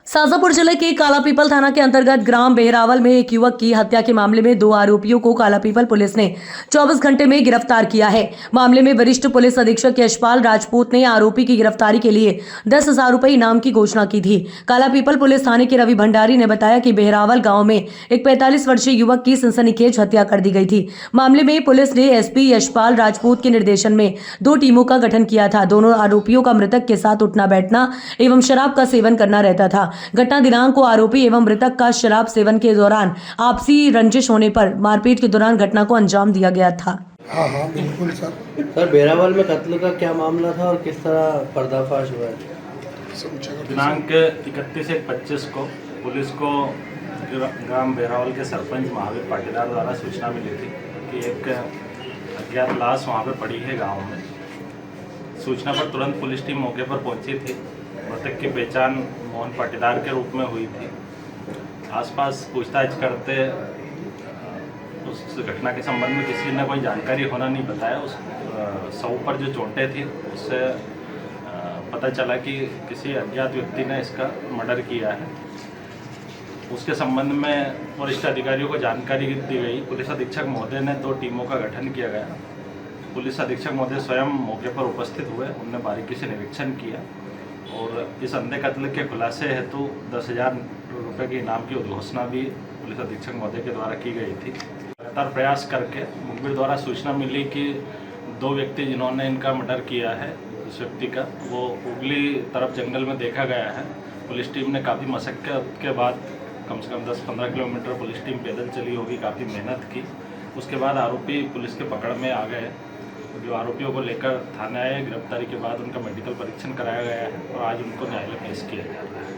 शाजापुर जिले के कालापीपल थाना के अंतर्गत ग्राम बेहरावल में एक युवक की हत्या के मामले में 2 आरोपियों को कालापीपल पुलिस ने 24 घंटे में गिरफ्तार किया है। मामले में वरिष्ठ पुलिस अधीक्षक यशपाल राजपूत ने आरोपी की गिरफ्तारी के लिए 10,000 रुपए इनाम की घोषणा की थी। कालापीपल पुलिस थाने के रवि भंडारी ने बताया कि बेहरावल गाँव में एक 45 वर्षीय युवक की सनसनीखेज हत्या कर दी गई थी। मामले में पुलिस ने एसपी यशपाल राजपूत के निर्देशन में 2 टीमों का गठन किया था। दोनों आरोपियों का मृतक के साथ उठना बैठना एवं शराब का सेवन करना रहता था। घटना दिनांक को आरोपी एवं मृतक का शराब सेवन के दौरान आपसी रंजिश होने पर मारपीट के दौरान घटना को अंजाम दिया गया था। हाँ हाँ बिल्कुल सर। सर बेहरावल में कत्ल का क्या मामला था और किस तरह पर्दाफाश हुआ है? दिनांक 31/1/25 को पुलिस को ग्राम बेहरावल के सरपंच महावीर पाटीदार द्वारा सूचना मिली थी कि एक अज्ञात लाश वहाँ पर पड़ी है गांव में। सूचना पर तुरंत पुलिस टीम मौके पर पहुंची थी। मृतक की पहचान मोहन पाटीदार के रूप में हुई थी। आसपास पूछताछ करते उस घटना के संबंध में किसी ने कोई जानकारी होना नहीं बताया। उस शव पर जो चोटें थी उससे पता चला कि किसी अज्ञात व्यक्ति ने इसका मर्डर किया है। उसके संबंध में वरिष्ठ अधिकारियों को जानकारी दी गई। पुलिस अधीक्षक महोदय ने 2 टीमों का गठन किया गया। पुलिस अधीक्षक महोदय स्वयं मौके पर उपस्थित हुए। उन्होंने बारीकी से निरीक्षण किया और इस अंधे कत्ल के खुलासे हेतु 10,000 रुपये के इनाम की उद्घोषणा भी पुलिस अधीक्षक महोदय के द्वारा की गई थी। लगातार प्रयास करके मुखबिर द्वारा सूचना मिली कि 2 व्यक्ति जिन्होंने इनका मर्डर किया है, उस व्यक्ति का वो उगली तरफ जंगल में देखा गया है। पुलिस टीम ने काफ़ी मशक्क़त के बाद कम से कम 10-15 किलोमीटर पुलिस टीम पैदल चली होगी, काफ़ी मेहनत की। उसके बाद आरोपी पुलिस के पकड़ में आ गए। जो आरोपियों को लेकर थाने आए, गिरफ्तारी के बाद उनका मेडिकल परीक्षण कराया गया है और आज उनको न्यायालय पेश किया जा रहा है।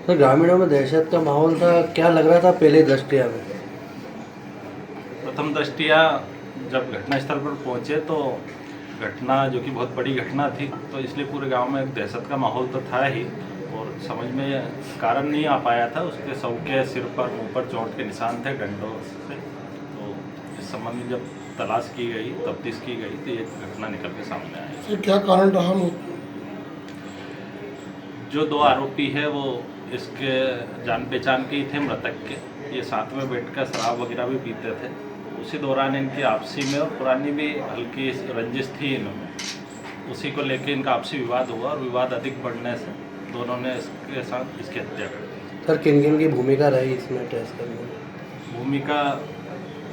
सर ग्रामीणों में दहशत का माहौल था, क्या लग रहा था पहले दृष्टिया में? प्रथम दृष्टिया जब घटनास्थल पर पहुंचे तो घटना जो कि बहुत बड़ी घटना थी, तो इसलिए पूरे गांव में एक दहशत का माहौल तो था ही और समझ में कारण नहीं आ पाया था। उसके शव के सिर पर, मुँह पर चोट के निशान थे डंडों से। तो इस संबंध में जब तलाश की गई, तफ्तीश की गई तो ये घटना निकल के सामने आई। सर क्या कारण रहा? जो 2 आरोपी है वो इसके जान पहचान के ही थे मृतक के। ये साथ में बैठकर शराब वगैरह भी पीते थे। उसी दौरान इनकी आपसी में और पुरानी भी हल्की रंजिश थी इनमें। उसी को लेकर इनका आपसी विवाद हुआ और विवाद अधिक बढ़ने से दोनों ने इसके साथ इसकी हत्या कर दी। सर किन की भूमिका रही इसमें टेस्ट करने में? भूमिका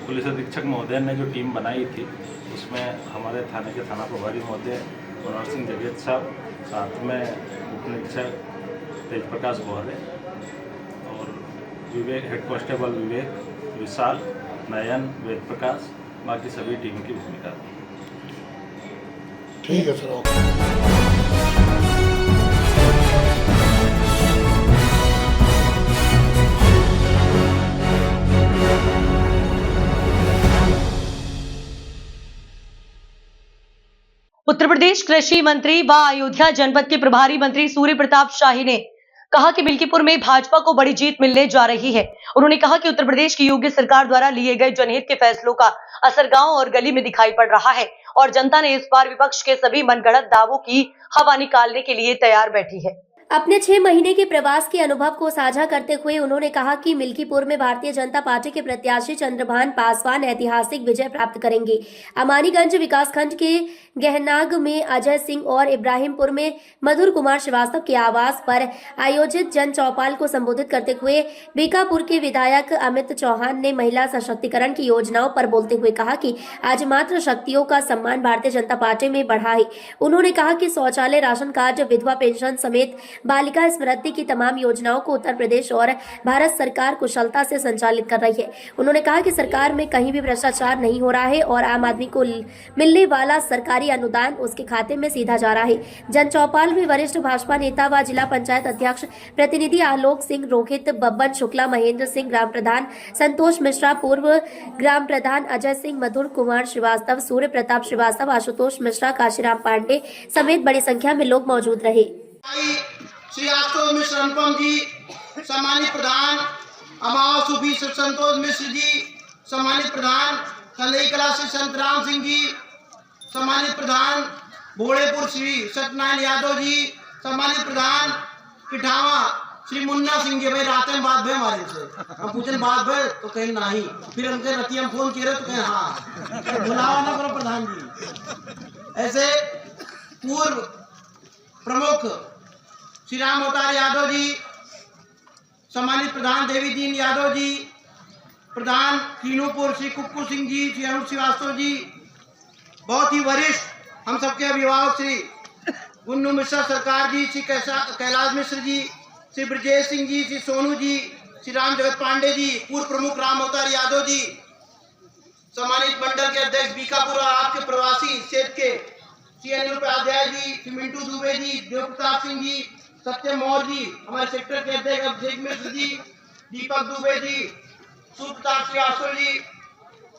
पुलिस अधीक्षक महोदय ने जो टीम बनाई थी उसमें हमारे थाने के थाना प्रभारी महोदय मनोहर सिंह जगेत साहब, साथ में उप निरीक्षक तेज प्रकाश गोहरे और विवेक, हेड कांस्टेबल विवेक, विशाल, नयन, वेद प्रकाश, बाकी सभी टीम की भूमिका थी। ठीक है सर। उत्तर प्रदेश कृषि मंत्री व अयोध्या जनपद के प्रभारी मंत्री सूर्य प्रताप शाही ने कहा कि मिल्कीपुर में भाजपा को बड़ी जीत मिलने जा रही है। उन्होंने कहा कि उत्तर प्रदेश की योगी सरकार द्वारा लिए गए जनहित के फैसलों का असर गांव और गली में दिखाई पड़ रहा है और जनता ने इस बार विपक्ष के सभी मनगढ़ंत दावों की हवा निकालने के लिए तैयार बैठी है। अपने 6 महीने के प्रवास के अनुभव को साझा करते हुए उन्होंने कहा कि मिल्कीपुर में भारतीय जनता पार्टी के प्रत्याशी चंद्रभान पासवान ऐतिहासिक विजय प्राप्त करेंगे। अमानीगंज विकासखंड के गहनाग में अजय सिंह और इब्राहिमपुर में मधुर कुमार श्रीवास्तव के आवास पर आयोजित जन चौपाल को संबोधित करते हुए बीकापुर के विधायक अमित चौहान ने महिला सशक्तिकरण की योजनाओं पर बोलते हुए कहा कि आज मात्र शक्तियों का सम्मान भारतीय जनता पार्टी में बढ़ा है। उन्होंने कहा कि शौचालय, राशन कार्ड, विधवा पेंशन समेत बालिका स्मृति की तमाम योजनाओं को उत्तर प्रदेश और भारत सरकार कुशलता से संचालित कर रही है। उन्होंने कहा कि सरकार में कहीं भी भ्रष्टाचार नहीं हो रहा है और आम आदमी को मिलने वाला सरकारी अनुदान उसके खाते में सीधा जा रहा है। जन चौपाल में वरिष्ठ भाजपा नेता व जिला पंचायत अध्यक्ष प्रतिनिधि आलोक सिंह, रोहित, बब्बन शुक्ला, महेंद्र सिंह, ग्राम प्रधान संतोष मिश्रा, पूर्व ग्राम प्रधान अजय सिंह, मधुर कुमार श्रीवास्तव, सूर्य प्रताप श्रीवास्तव, आशुतोष मिश्रा, काशीराम पांडे समेत बड़ी संख्या में लोग मौजूद रहे। श्री आशुतोष मिश्र अनुपम जी, सम्मानित प्रधान अमाव सूफी संतोष मिश्र जी, सम्मानित प्रधान कंदई कला श्री संतराम सिंह जी, सम्मानित प्रधान भोड़ेपुर श्री सत्यनारायण यादव जी, सम्मानित प्रधान पिठावा श्री मुन्ना सिंह जी। भाई रात में बात भाई हमारे से हम पूछे बात भाई तो कहीं नहीं, फिर हमसे रतिया फोन किए तो कहीं हाँ बुलावा ना करो प्रधान जी। ऐसे पूर्व प्रमुख श्री राम अवतार यादव जी, सम्मानित प्रधान देवी दीन यादव जी, प्रधान कीनूपुर श्री कुक्कू सिंह जी, श्री अरुण श्रीवास्तव जी, बहुत ही वरिष्ठ हम सबके अभिभावक श्री गुन्नू मिश्रा सरकार जी, श्री कैलाश मिश्र जी, श्री ब्रजेश सिंह जी, श्री सोनू जी, श्री राम जगत पांडे जी, पूर्व प्रमुख राम अवतार यादव जी, सम्मानित मंडल के अध्यक्ष बीकापुर आपके प्रवासी क्षेत्र के श्री अनिल उपाध्याय जी, श्री मिंटू दुबे जी, देव प्रताप सिंह जी, सत्यम मौर्य जी, हमारे सेक्टर के अध्यक्ष अभिषेक मिश्र जी, दीपक दुबे जी, सूर्य प्रताप श्रीवास्तव जी,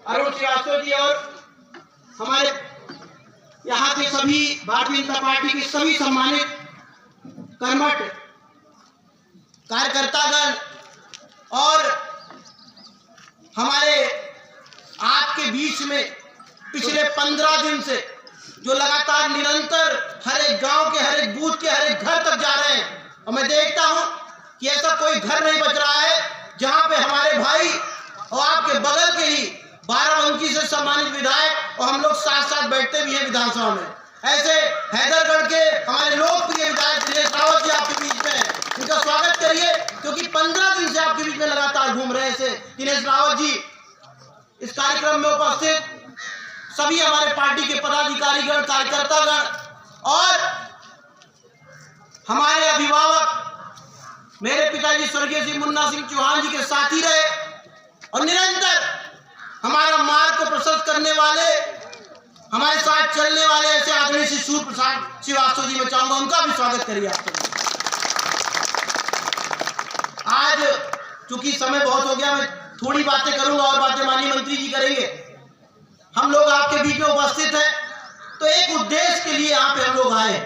अरुण श्रीवास्तव जी और हमारे यहाँ के सभी भारतीय जनता पार्टी के सभी सम्मानित कर्मठ कार्यकर्तागण और हमारे आपके बीच में पिछले 15 दिन से जो लगातार निरंतर हर एक गांव के, हर एक बूथ के, हर एक घर तक जा रहे हैं और मैं देखता हूं कि ऐसा कोई घर नहीं बच रहा है जहां पे हमारे भाई और आपके बगल के ही बाराबंकी से सम्मानित विधायक और हम लोग साथ साथ बैठते भी हैं विधानसभा में। ऐसे हैदरगढ़ के हमारे लोकप्रिय विधायक दिनेश रावत जी आपके बीच में हैं, उनका स्वागत करिए क्योंकि 15 दिन से आपके बीच में लगातार घूम रहे हैं दिनेश रावत जी। इस कार्यक्रम में उपस्थित सभी हमारे पार्टी के पदाधिकारीगण, कार्यकर्तागण और हमारे अभिभावक मेरे पिताजी स्वर्गीय श्री मुन्ना सिंह चौहान जी के साथ ही रहे और निरंतर हमारा मार्ग को प्रशस्त करने वाले, हमारे साथ चलने वाले ऐसे आदरणीय श्री सूर्य प्रसाद श्रीवास्तव जी, मैं चाहूंगा उनका भी स्वागत करिए आप। आज चूंकि समय बहुत हो गया, मैं थोड़ी बातें करूंगा और बातें माननीय मंत्री जी करेंगे। हम लोग आपके बीच में उपस्थित हैं तो एक उद्देश्य के लिए यहाँ पे हम लोग आए।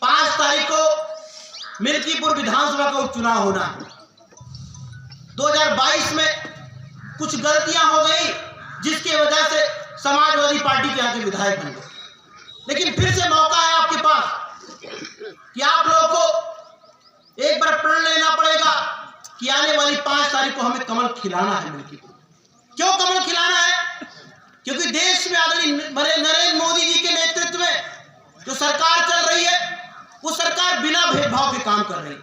5 तारीख को मिल्कीपुर विधानसभा का उपचुनाव होना है। 2022 में कुछ गलतियां हो गई जिसकी वजह से समाजवादी पार्टी के यहाँ के विधायक बन गए, लेकिन फिर से मौका है आपके पास कि आप लोगों को एक बार प्रण लेना पड़ेगा कि आने वाली 5 तारीख को हमें कमल खिलाना है मिल्कीपुर। क्यों कमल खिलाना है? क्योंकि देश में आदरणीय नरेंद्र मोदी जी के नेतृत्व में जो सरकार चल रही है वो सरकार बिना भेदभाव के काम कर रही है।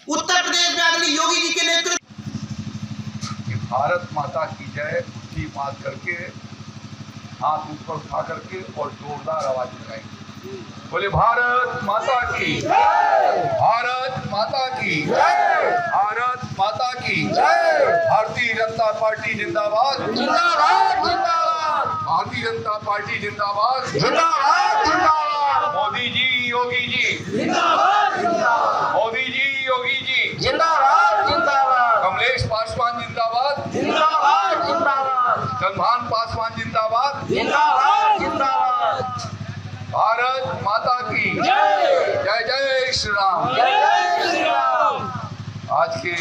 उत्तर प्रदेश में आदरणीय योगी जी के नेतृत्व भारत माता की जय की बात करके हाथ ऊपर उठा करके और जोरदार आवाज लगाएंगे। बोले भारत माता की जय, भारत माता की जय, भारत माता की जय। भारतीय जनता पार्टी जिंदाबाद, जिंदाबाद, जिंदाबाद। भारतीय जनता पार्टी जिंदाबाद, जिंदाबाद, जिंदाबाद। मोदी जी, योगी जी जिंदाबाद, जिंदाबाद। मोदी जी, योगी जी जिंदाबाद, जिंदाबाद। कमलेश पासवान जिंदाबाद, जिंदाबाद, जिंदाबाद। चंद्रभान पासवान जिंदाबाद, जिंदाबाद, जिंदाबाद। भारत माता की जय, जय जय श्री राम, जय श्री राम। आज के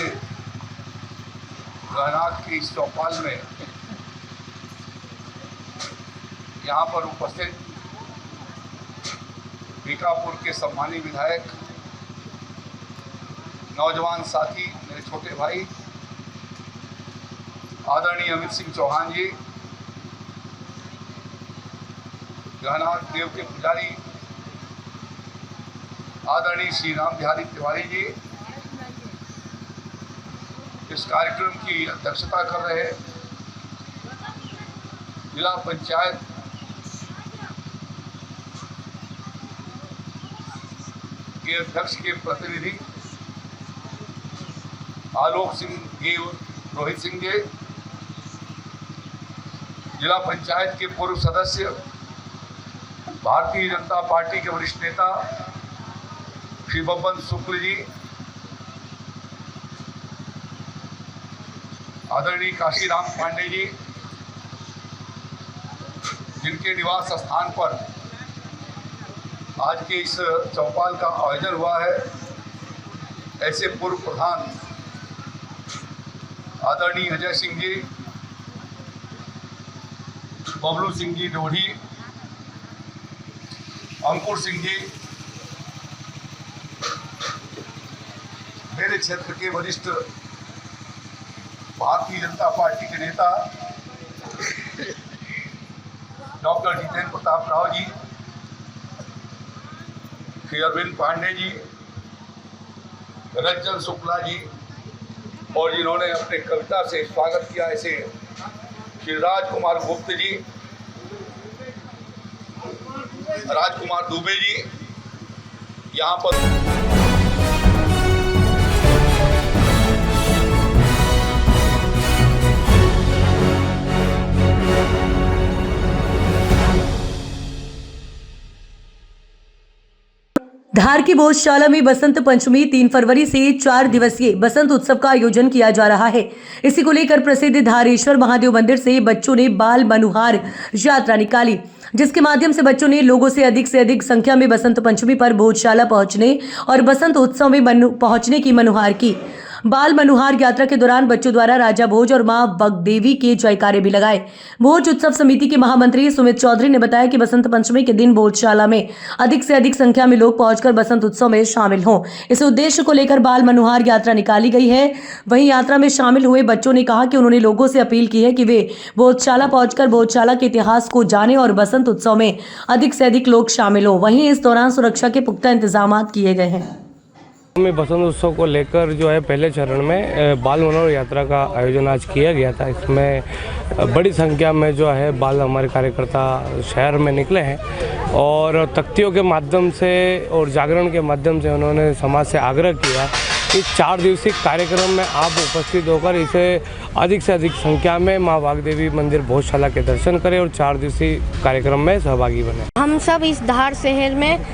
गहनाक की इस चौपाल में यहाँ पर उपस्थित बीकापुर के सम्मानित विधायक, नौजवान साथी, मेरे छोटे भाई आदरणीय अमित सिंह चौहान जी, गहनाक देव के पुजारी आदरणीय श्री राम बिहारी तिवारी जी इस कार्यक्रम की अध्यक्षता कर रहे हैं। जिला पंचायत के अध्यक्ष के प्रतिनिधि आलोक सिंह जी, रोहित सिंह जी, जिला पंचायत के पूर्व सदस्य, भारतीय जनता पार्टी के वरिष्ठ नेता श्री बब्बन शुक्ल जी, आदरणीय काशीराम पांडे जी, जिनके निवास स्थान पर आज के इस चौपाल का आयोजन हुआ है, ऐसे पूर्व प्रधान आदरणीय अजय सिंह जी, बबलू सिंह जी डोढ़ी, अंकुर सिंह जी, मेरे क्षेत्र के वरिष्ठ भारतीय जनता पार्टी के नेता डॉक्टर जितेंद्र प्रताप राव जी, श्री अरविंद पांडे जी, रंजन शुक्ला जी, और जिन्होंने अपने कविता से स्वागत किया ऐसे श्री राजकुमार गुप्त जी, राजकुमार दुबे जी, यहाँ पर धार की भोजशाला में बसंत पंचमी 3 फरवरी से 4 दिवसीय बसंत उत्सव का आयोजन किया जा रहा है। इसी को लेकर प्रसिद्ध धारेश्वर महादेव मंदिर से बच्चों ने बाल मनुहार यात्रा निकाली, जिसके माध्यम से बच्चों ने लोगों से अधिक संख्या में बसंत पंचमी पर भोजशाला पहुंचने और बसंत उत्सव में पहुंचने की मनुहार की। बाल मनुहार यात्रा के दौरान बच्चों द्वारा राजा भोज और मां बगदेवी के जयकारे भी लगाए। भोज उत्सव समिति के महामंत्री सुमित चौधरी ने बताया कि बसंत पंचमी के दिन भोजशाला में अधिक से अधिक संख्या में लोग पहुंचकर बसंत उत्सव में शामिल हों। इस उद्देश्य को लेकर बाल मनुहार यात्रा निकाली गई है। वहीं यात्रा में शामिल हुए बच्चों ने कहा कि उन्होंने लोगों से अपील की है कि वे भोजशाला पहुंचकर भोजशाला के इतिहास को जाने और बसंत उत्सव में अधिक से अधिक लोग शामिल हों। वहीं इस दौरान सुरक्षा के पुख्ता इंतजाम किए गए हैं। में बसंत उत्सव को लेकर जो है पहले चरण में बाल मनोहर यात्रा का आयोजन आज किया गया था। इसमें बड़ी संख्या में जो है बाल हमारे कार्यकर्ता शहर में निकले हैं और तख्तियों के माध्यम से और जागरण के माध्यम से उन्होंने समाज से आग्रह किया कि 4 दिवसीय कार्यक्रम में आप उपस्थित होकर इसे अधिक से अधिक संख्या में माँ बागदेवी मंदिर भोजशाला के दर्शन करें और 4 दिवसीय कार्यक्रम में सहभागी बने। हम सब इस धार शहर में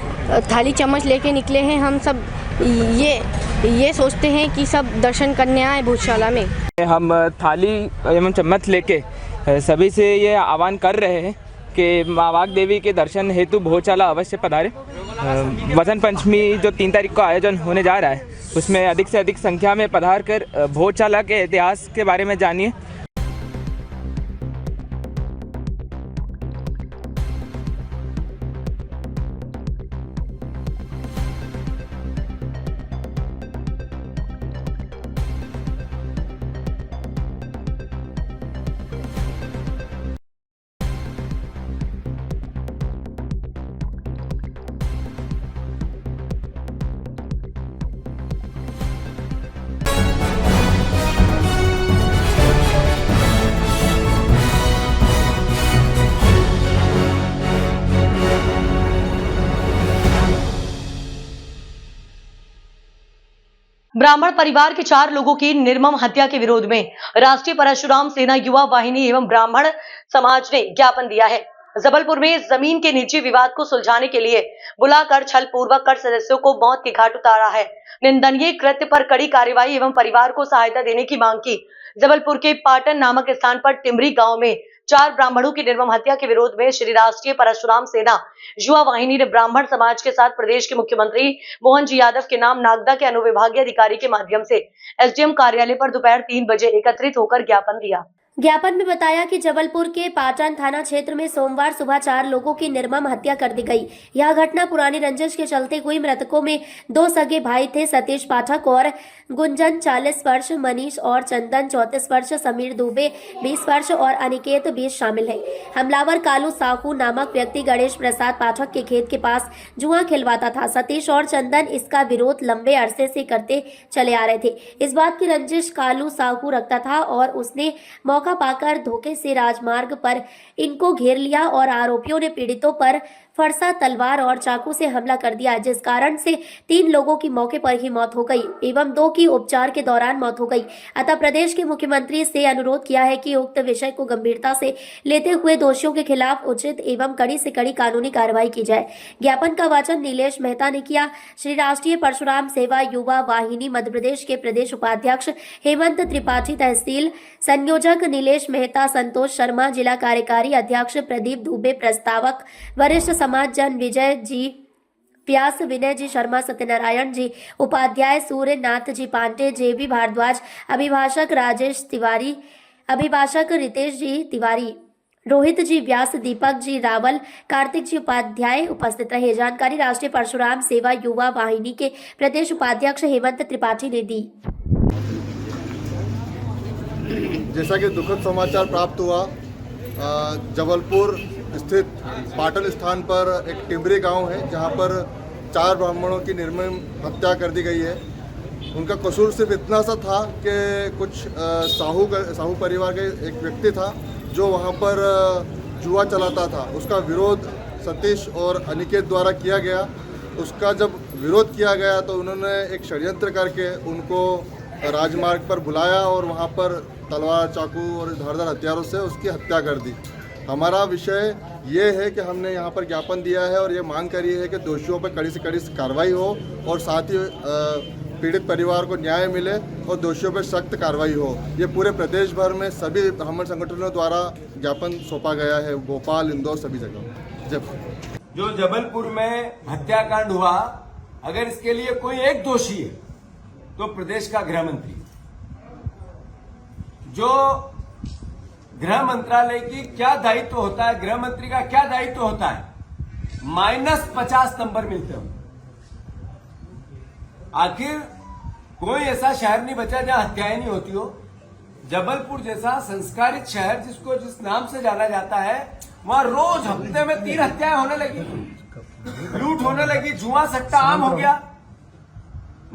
थाली चम्मच लेके निकले हैं। हम सब ये सोचते हैं कि सब दर्शन करने आए भोजशाला में। हम थाली एवं चम्मच लेके सभी से ये आह्वान कर रहे हैं कि माँ बागदेवी के दर्शन हेतु भोजशाला अवश्य पधारें। बसंत पंचमी जो 3 तारीख को आयोजन होने जा रहा है उसमें अधिक से अधिक संख्या में पधार कर भोजशाला के इतिहास के बारे में जानिए। ब्राह्मण परिवार के 4 लोगों की निर्मम हत्या के विरोध में राष्ट्रीय परशुराम सेना युवा वाहिनी एवं ब्राह्मण समाज ने ज्ञापन दिया है। जबलपुर में जमीन के निजी विवाद को सुलझाने के लिए बुलाकर छल पूर्वक कर सदस्यों को मौत के घाट उतारा है। निंदनीय कृत्य पर कड़ी कार्रवाई एवं परिवार को सहायता देने की मांग की। जबलपुर के पाटन नामक स्थान पर टिमरी गांव में 4 ब्राह्मणों की निर्मम हत्या के विरोध में श्री राष्ट्रीय परशुराम सेना युवा वाहिनी ने ब्राह्मण समाज के साथ प्रदेश के मुख्यमंत्री मोहन जी यादव के नाम नागदा के अनुविभागीय अधिकारी के माध्यम से एसडीएम कार्यालय पर दोपहर 3 बजे एकत्रित होकर ज्ञापन दिया। ज्ञापन में बताया कि जबलपुर के पाटन थाना क्षेत्र में सोमवार सुबह 4 लोगों की निर्मम हत्या कर दी गई। यह घटना पुरानी रंजिश के चलते हुई। मृतकों में 2 सगे भाई थे, सतीश पाठक और गुंजन 40 वर्ष, मनीष और चंदन 34 वर्ष, समीर दुबे 20 वर्ष और अनिकेत 20 शामिल हैं। हमलावर कालू साहू नामक व्यक्ति गणेश प्रसाद पाठक के खेत के पास जुआ खिलवाता था। सतीश और चंदन इसका विरोध लंबे अरसे से करते चले आ रहे थे। इस बात की रंजिश कालू साहू रखता था और उसने मौका पाकर धोखे से राजमार्ग पर इनको घेर लिया और आरोपियों ने पीड़ितों पर फरसा, तलवार और चाकू से हमला कर दिया, जिस कारण से 3 लोगों की मौके पर ही मौत हो गई एवं 2 की उपचार के दौरान मौत हो गई। अतः प्रदेश के मुख्यमंत्री से अनुरोध किया है कि उक्त विषय को गंभीरता से लेते हुए दोषियों के खिलाफ उचित एवं कड़ी से कड़ी कानूनी कार्रवाई की जाए। ज्ञापन का वाचन नीलेश मेहता ने किया। श्री राष्ट्रीय परशुराम सेवा युवा वाहिनी मध्य प्रदेश के प्रदेश उपाध्यक्ष हेमंत त्रिपाठी, तहसील संयोजक नीलेश मेहता, संतोष शर्मा, जिला कार्यकारी अध्यक्ष प्रदीप दुबे, प्रस्तावक वरिष्ठ समाज जन विजय जी व्यास, विनय जी शर्मा, सत्यनारायण जी उपाध्याय, सूर्य नाथ जी पांडे, जेबी भारद्वाज, अभिभाषक राजेश तिवारी, अभिभाषक रितेश जी तिवारी, रोहित जी व्यास, दीपक जी रावल, कार्तिक जी उपाध्याय उपस्थित रहे। जानकारी राष्ट्रीय परशुराम सेवा युवा वाहिनी के प्रदेश उपाध्यक्ष हेमंत त्रिपाठी ने दी। जैसा कि दुखद समाचार प्राप्त हुआ, जबलपुर स्थित पाटन स्थान पर एक टिमरी गांव है जहां पर 4 ब्राह्मणों की निर्मम हत्या कर दी गई है। उनका कसूर सिर्फ इतना सा था कि कुछ साहू परिवार के एक व्यक्ति था जो वहां पर जुआ चलाता था। उसका विरोध सतीश और अनिकेत द्वारा किया गया। उसका जब विरोध किया गया तो उन्होंने एक षड्यंत्र करके उनको राजमार्ग पर बुलाया और वहां पर तलवार, चाकू और धारदार हथियारों से उसकी हत्या कर दी। हमारा विषय ये है कि हमने यहाँ पर ज्ञापन दिया है और ये मांग करी है कि दोषियों पर कड़ी से कड़ी कार्रवाई हो और साथ ही पीड़ित परिवार को न्याय मिले और दोषियों पर सख्त कार्रवाई हो। ये पूरे प्रदेश भर में सभी ब्राह्मण संगठनों द्वारा ज्ञापन सौंपा गया है, भोपाल, इंदौर, सभी जगह। जो जबलपुर में हत्याकांड हुआ, अगर इसके लिए कोई एक दोषी है तो प्रदेश का गृह मंत्री, जो गृह मंत्रालय की क्या दायित्व होता है, गृह मंत्री का क्या दायित्व होता है, -50 नंबर मिलते हो। आखिर कोई ऐसा शहर नहीं बचा जहां हत्याएं नहीं होती हो। जबलपुर जैसा संस्कारित शहर जिस नाम से जाना जाता है, वहां रोज हफ्ते में 3 हत्याएं होने लगी, लूट होने लगी, जुआ सट्टा आम हो गया।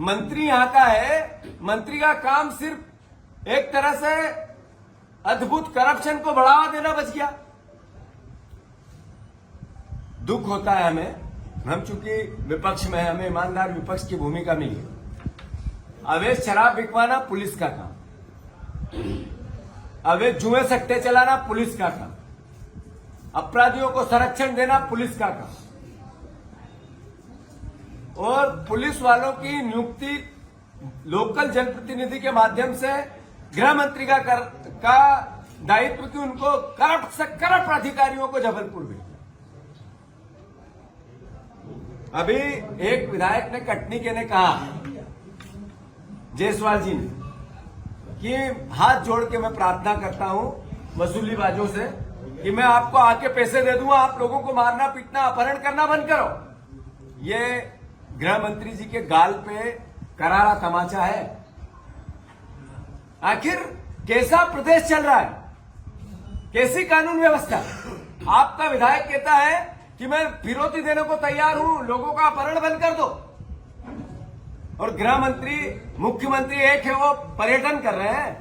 मंत्री यहां का है, मंत्री का काम सिर्फ एक तरह से अद्भुत करप्शन को बढ़ावा देना बच गया। दुख होता है हमें, हम चूंकि विपक्ष में, हमें ईमानदार विपक्ष की भूमिका मिली। अवैध शराब बिकवाना पुलिस का काम, अवैध जुए सट्टे चलाना पुलिस का काम, अपराधियों को संरक्षण देना पुलिस का काम, और पुलिस वालों की नियुक्ति लोकल जनप्रतिनिधि के माध्यम से गृह मंत्री का दायित्व कि उनको करप्ट से करप्ट अधिकारियों को जबलपुर भेजा। अभी एक विधायक ने कटनी के ने कहा, जायसवाल जी ने, कि हाथ जोड़ के मैं प्रार्थना करता हूं वसूलीबाजों से कि मैं आपको आके पैसे दे दूंगा, आप लोगों को मारना, पीटना, अपहरण करना बंद करो। ये गृह मंत्री जी के गाल पे करारा तमाचा है। आखिर कैसा प्रदेश चल रहा है, कैसी कानून व्यवस्था? आपका विधायक कहता है कि मैं फिरौती देने को तैयार हूं, लोगों का अपहरण बंद कर दो, और गृह मंत्री, मुख्यमंत्री एक है, वो पर्यटन कर रहे हैं।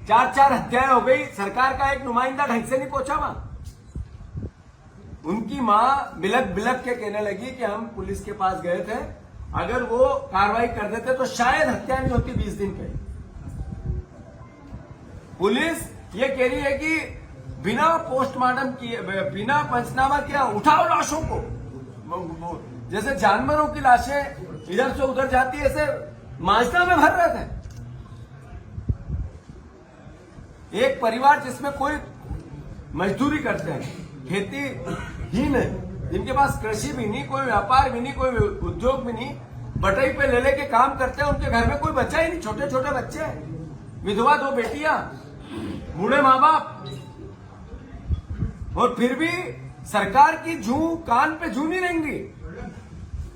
4 हत्याएं हो गई, सरकार का एक नुमाइंदा ढंग से नहीं पहुंचा वहां। उनकी मां बिलक बिलक के कहने लगी कि हम पुलिस के पास गए थे, अगर वो कार्रवाई कर देते तो शायद हत्या नहीं होती 20 दिन पहले। पुलिस ये कह रही है कि बिना पोस्टमार्टम किए, बिना पंचनामा किया उठाओ लाशों को। जैसे जानवरों की लाशें इधर से उधर जाती है, ऐसे माजदा में भर रहे थे। एक परिवार जिसमें कोई मजदूरी करते हैं, खेती ही नहीं, जिनके पास कृषि भी नहीं, कोई व्यापार भी नहीं, कोई उद्योग भी नहीं, बटाई पे ले लेके काम करते हैं, उनके घर में कोई बच्चा ही नहीं, छोटे छोटे बच्चे हैं, विधवा 2 बेटियां, बूढ़े माँ बाप, और फिर भी सरकार की जू कान पे जू नहीं रहेंगी।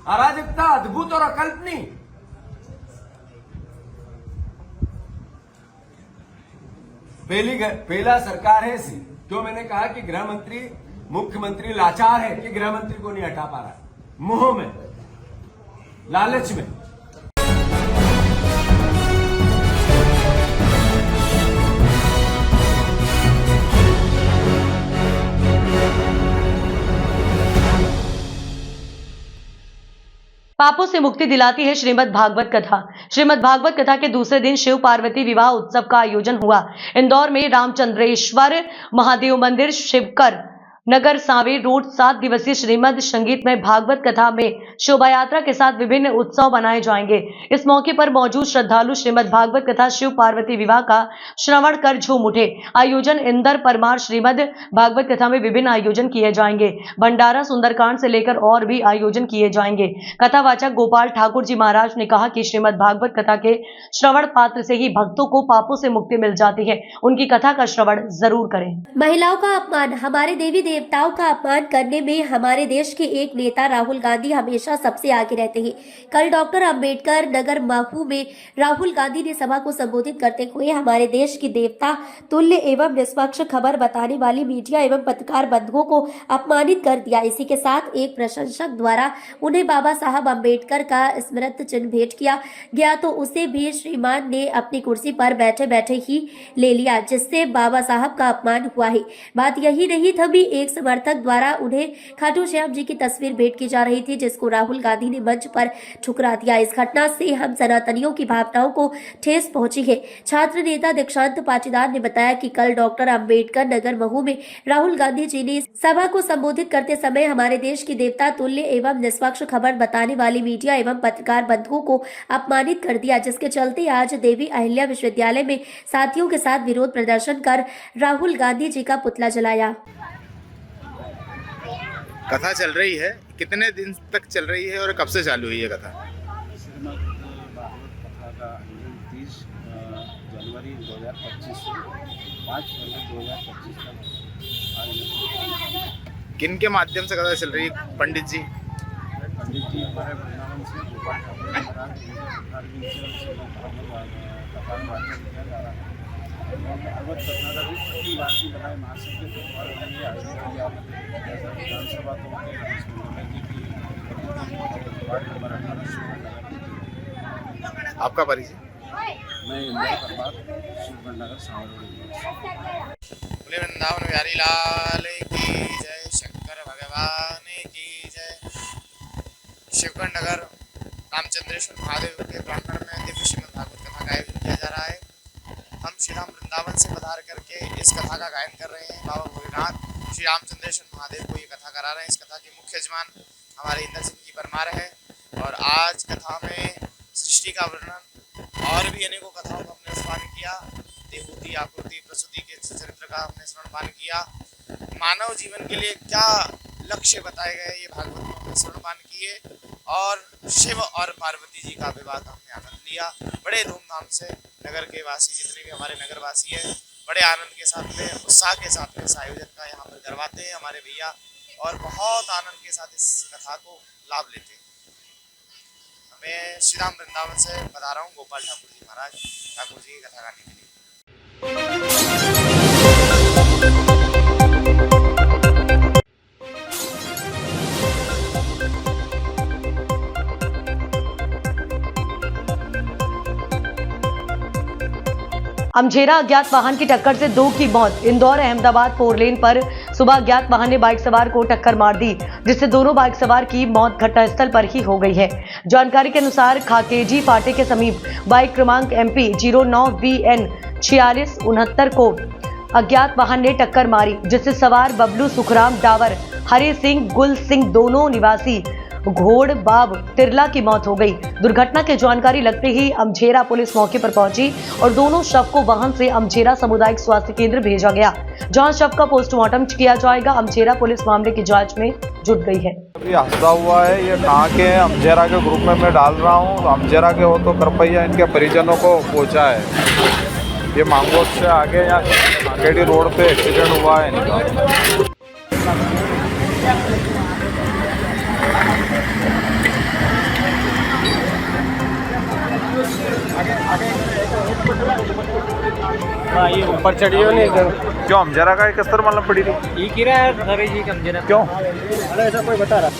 अराजकता अद्भुत और अकल्पनीय। पहला सरकार है ऐसी। जो मैंने कहा कि गृह मंत्री, मुख्यमंत्री लाचार है कि गृह मंत्री को नहीं हटा पा रहा, मोह में, लालच में। पापों से मुक्ति दिलाती है श्रीमद् भागवत कथा। श्रीमद् भागवत कथा के दूसरे दिन शिव पार्वती विवाह उत्सव का आयोजन हुआ। इंदौर में रामचंद्रेश्वर महादेव मंदिर, शिवकर नगर, सांवेर रोड 7 दिवसीय श्रीमद् संगीतमय भागवत कथा में शोभा यात्रा के साथ विभिन्न उत्सव मनाए जाएंगे। इस मौके पर मौजूद श्रद्धालु श्रीमद् भागवत कथा शिव पार्वती विवाह का श्रवण कर झूम उठे। आयोजन इंदर परमार श्रीमद् भागवत कथा में विभिन्न आयोजन किए जाएंगे। भंडारा, सुंदरकांड से लेकर और भी आयोजन किए जाएंगे। कथावाचक गोपाल ठाकुर जी महाराज ने कहा कि श्रीमद् भागवत कथा के श्रवण पात्र से ही भक्तों को पापों से मुक्ति मिल जाती है। उनकी कथा का श्रवण जरूर करें। महिलाओं का अपमान, हमारे देवी देवताओं का अपमान करने में हमारे देश के एक नेता राहुल गांधी हमेशा सबसे आगे रहते हैं। कल डॉक्टर अंबेडकर नगर महू में राहुल गांधी ने सभा को संबोधित करते हुए हमारे देश की देवता तुल्य एवं निष्पक्ष खबर बताने वाली मीडिया एवं पत्रकार बंधुओं को अपमानित कर दिया। इसी के साथ एक प्रशंसक द्वारा उन्हें बाबा साहब अंबेडकर का स्मृति चिन्ह भेंट किया गया तो उसे भी श्रीमान ने अपनी कुर्सी पर बैठे बैठे ही ले लिया, जिससे बाबा साहब का अपमान हुआ है। बात यही नहीं थी, एक समर्थक द्वारा उन्हें खाटू श्याम जी की तस्वीर भेंट की जा रही थी, जिसको राहुल गांधी ने मंच पर ठुकरा दिया। इस घटना से हम सनातनियों की भावनाओं को ठेस पहुंची है। छात्र नेता दीक्षांत पाटीदार ने बताया कि कल डॉक्टर अंबेडकर नगर महू में राहुल गांधी जी ने सभा को संबोधित करते समय हमारे देश की देवता तुल्य एवं निष्पक्ष खबर बताने वाली मीडिया एवं पत्रकार बंधुओं को अपमानित कर दिया, जिसके चलते आज देवी अहिल्या विश्वविद्यालय में साथियों के साथ विरोध प्रदर्शन कर राहुल गांधी जी का पुतला जलाया। कथा चल रही है, कितने दिन तक चल रही है और कब से चालू हुई है कथा? श्रीमद् भागवत कथा का आयोजन 30 जनवरी 2025 से 5 फरवरी 2025 तक आयोजन। किन के माध्यम से कथा चल रही है? पंडित जी हमारे वृंदावन से गोपाल ठाकुर महाराज कथा का वाचन किया जा रहा है। भागवत कथा का भी प्रति वार्षिक लगाए महासंघ के द्वारा आयोजन किया। जैसा विधानसभा तो जी की वार्ड नंबर 18 आपका परिचय? मैं इंदौर परमार, शिवगढ़ सांवरोड़ी। बोले वृंदावन बिहारी लाल की जय, शंकर भगवान की जय। शिवगढ़ नगर रामचंद्रेश्वर महादेव के प्रांगण में दिव्य श्रीमद् भागवत कथा का आयोजन किया जा रहा है। हम श्री राम वृंदावन से पधार करके इस कथा का गायन कर रहे हैं। बाबा भोलेनाथ श्री रामचंद्रेश्वर महादेव को ये कथा करा रहे हैं। इस कथा के मुख्य यजमान हमारे इंदर सिंह जी परमार है और आज कथा में सृष्टि का वर्णन और भी अनेकों कथाओं का हमने स्मरण किया। देहूति, आकृति, प्रसूति के चरित्र का हमने स्मरण किया। मानव जीवन के लिए क्या लक्ष्य बताए गए ये भागवत में हमने स्मरण किए और शिव और पार्वती जी का विवाह का हमने आनंद लिया। बड़े धूमधाम से नगर के वासी, जितने भी हमारे नगर वासी हैं, बड़े आनंद के साथ में, उत्साह के साथ में इस आयोजन का यहाँ पर करवाते हैं हमारे भैया और बहुत आनंद के साथ इस कथा को लाभ लेते हैं। मैं श्री राम वृंदावन से बता रहा हूँ गोपाल ठाकुर जी महाराज, ठाकुर जी की कथा गाने के लिए। अमझेरा अज्ञात वाहन की टक्कर से 2 की मौत। इंदौर अहमदाबाद 4 लेन पर सुबह अज्ञात वाहन ने बाइक सवार को टक्कर मार दी, जिससे दोनों बाइक सवार की मौत घटनास्थल पर ही हो गई है। जानकारी के अनुसार खाकेजी फाटे के समीप बाइक क्रमांक MP 09VN 4669 को अज्ञात वाहन ने टक्कर मारी, जिससे सवार बबलू सुखराम डावर, हरि सिंह गुल सिंह दोनों निवासी घोड़बाब तिरला की मौत हो गई। दुर्घटना की जानकारी लगते ही अमझेरा पुलिस मौके पर पहुंची और दोनों शव को वाहन से अमझेरा सामुदायिक स्वास्थ्य केंद्र भेजा गया, जहां शव का पोस्टमार्टम किया जाएगा। अमझेरा पुलिस मामले की जांच में जुट गई है। अभी हादसा हुआ है, ये कहाँ के हैं? अमझेरा के ग्रुप में मैं डाल रहा हूँ। अमझेरा के हो तो कृपया इनके परिजनों को पहुँचा है। ये मांगोट से आगे या काकेडी रोड पे एक्सीडेंट हुआ है इनका। ऊपर चढ़ियो नहीं इधर। क्यों अमझेरा का किस तरह मतलब पड़ी थी? ये गिरा है जी का अमझेरा। क्यों ऐसा कोई बता रहा?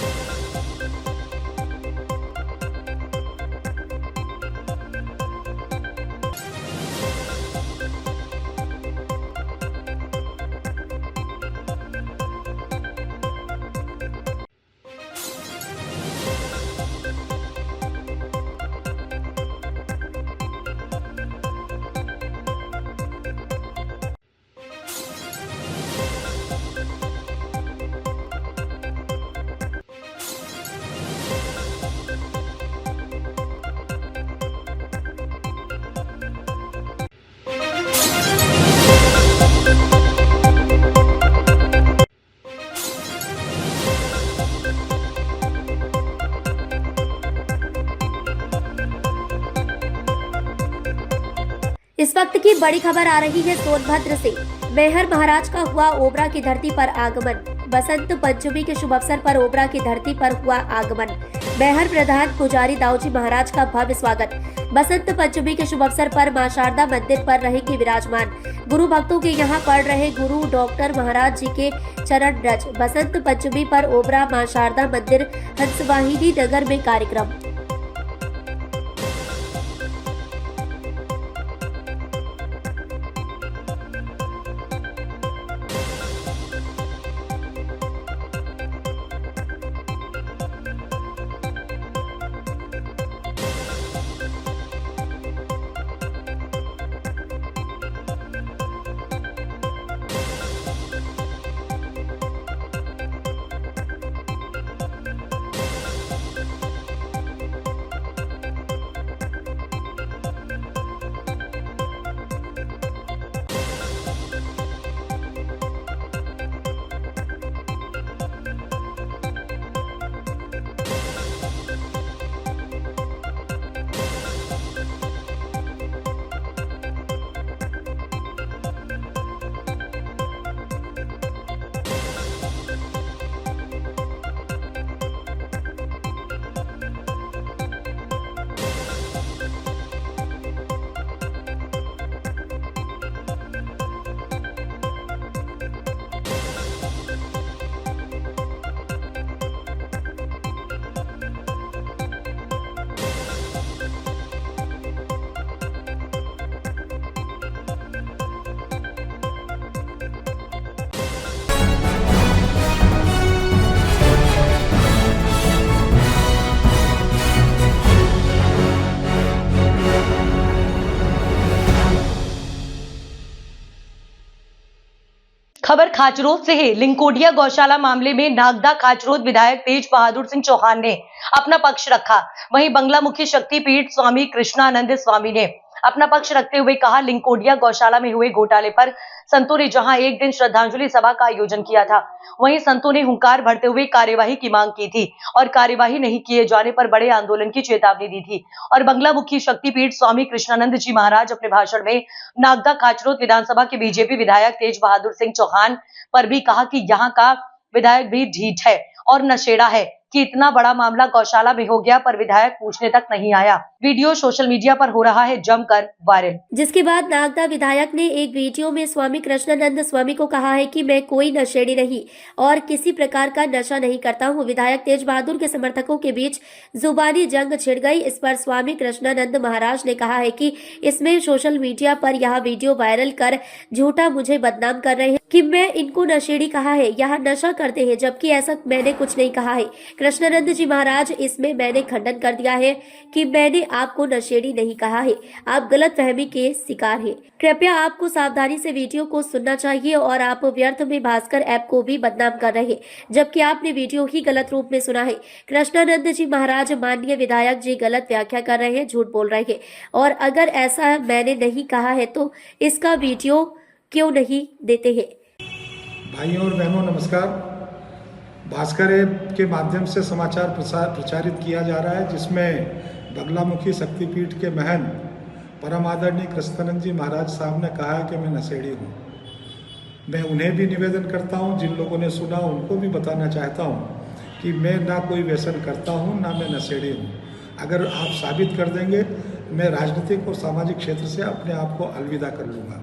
इस वक्त की बड़ी खबर आ रही है सोनभद्र से। मैहर महाराज का हुआ ओबरा की धरती पर आगमन। बसंत पंचमी के शुभ अवसर पर ओबरा की धरती पर हुआ आगमन। मैहर प्रधान पुजारी दाऊजी महाराज का भव्य स्वागत। बसंत पंचमी के शुभ अवसर पर मां शारदा मंदिर पर रहेंगे विराजमान। गुरु भक्तों के यहाँ पढ़ रहे गुरु डॉक्टर महाराज जी के चरण रज। बसंत पंचमी पर ओबरा मां शारदा मंदिर हंसवाहिनी नगर में कार्यक्रम। खबर खाचरोद से है। लिंकोडिया गौशाला मामले में नागदा खाचरोद विधायक तेज बहादुर सिंह चौहान ने अपना पक्ष रखा। वहीं बंगलामुखी शक्तिपीठ स्वामी कृष्णानंद स्वामी ने अपना पक्ष रखते हुए कहा, लिंकोडिया गौशाला में हुए घोटाले पर संतों ने जहां एक दिन श्रद्धांजलि सभा का आयोजन किया था, वहीं संतों ने हुंकार भरते हुए कार्यवाही की मांग की थी और कार्यवाही नहीं किए जाने पर बड़े आंदोलन की चेतावनी दी थी। और बंगलामुखी शक्तिपीठ स्वामी कृष्णानंद जी महाराज अपने भाषण में नागदा खाचरोद विधानसभा के बीजेपी विधायक तेज बहादुर सिंह चौहान पर भी कहा कि यहाँ का विधायक भी ढीठ है और नशेड़ा है कि इतना बड़ा मामला गौशाला में हो गया पर विधायक पूछने तक नहीं आया। वीडियो सोशल मीडिया पर हो रहा है जमकर वायरल। जिसके बाद नागदा विधायक ने एक वीडियो में स्वामी कृष्णानंद स्वामी को कहा है कि मैं कोई नशेड़ी नहीं और किसी प्रकार का नशा नहीं करता हूं। विधायक तेज बहादुर के समर्थकों के बीच जुबानी जंग छिड़ गई। इस पर स्वामी कृष्णानंद महाराज ने कहा है कि इसमें सोशल मीडिया पर यह वीडियो वायरल कर झूठा मुझे बदनाम कर रहे हैं कि मैं इनको नशेड़ी कहा है, यह नशा करते हैं, जबकि ऐसा मैंने कुछ नहीं कहा है। कृष्णानंद जी महाराज, इसमें मैंने खंडन कर दिया है कि मैंने आपको नशेड़ी नहीं कहा है। आप गलतफहमी के शिकार हैं। कृपया आपको सावधानी से वीडियो को सुनना चाहिए और आप व्यर्थ में भास्कर ऐप को भी बदनाम कर रहे हैं, जबकि आपने वीडियो ही गलत रूप में सुना है। कृष्णानंद जी महाराज, माननीय विधायक जी गलत व्याख्या कर रहे हैं, झूठ बोल रहे हैं और अगर ऐसा मैंने नहीं कहा है तो इसका वीडियो क्यों नहीं देते हैं। भाइयों और बहनों नमस्कार। भास्कर ऐप के माध्यम से समाचार प्रचारित किया जा रहा है, जिसमें बंगलामुखी शक्तिपीठ के महंत परम आदरणीय कृष्णानंद जी महाराज साहब ने कहा है कि मैं नशेड़ी हूँ। मैं उन्हें भी निवेदन करता हूँ, जिन लोगों ने सुना उनको भी बताना चाहता हूँ कि मैं ना कोई व्यसन करता हूँ, ना मैं नशेड़ी हूँ। अगर आप साबित कर देंगे, मैं राजनीतिक और सामाजिक क्षेत्र से अपने आप को अलविदा कर लूँगा।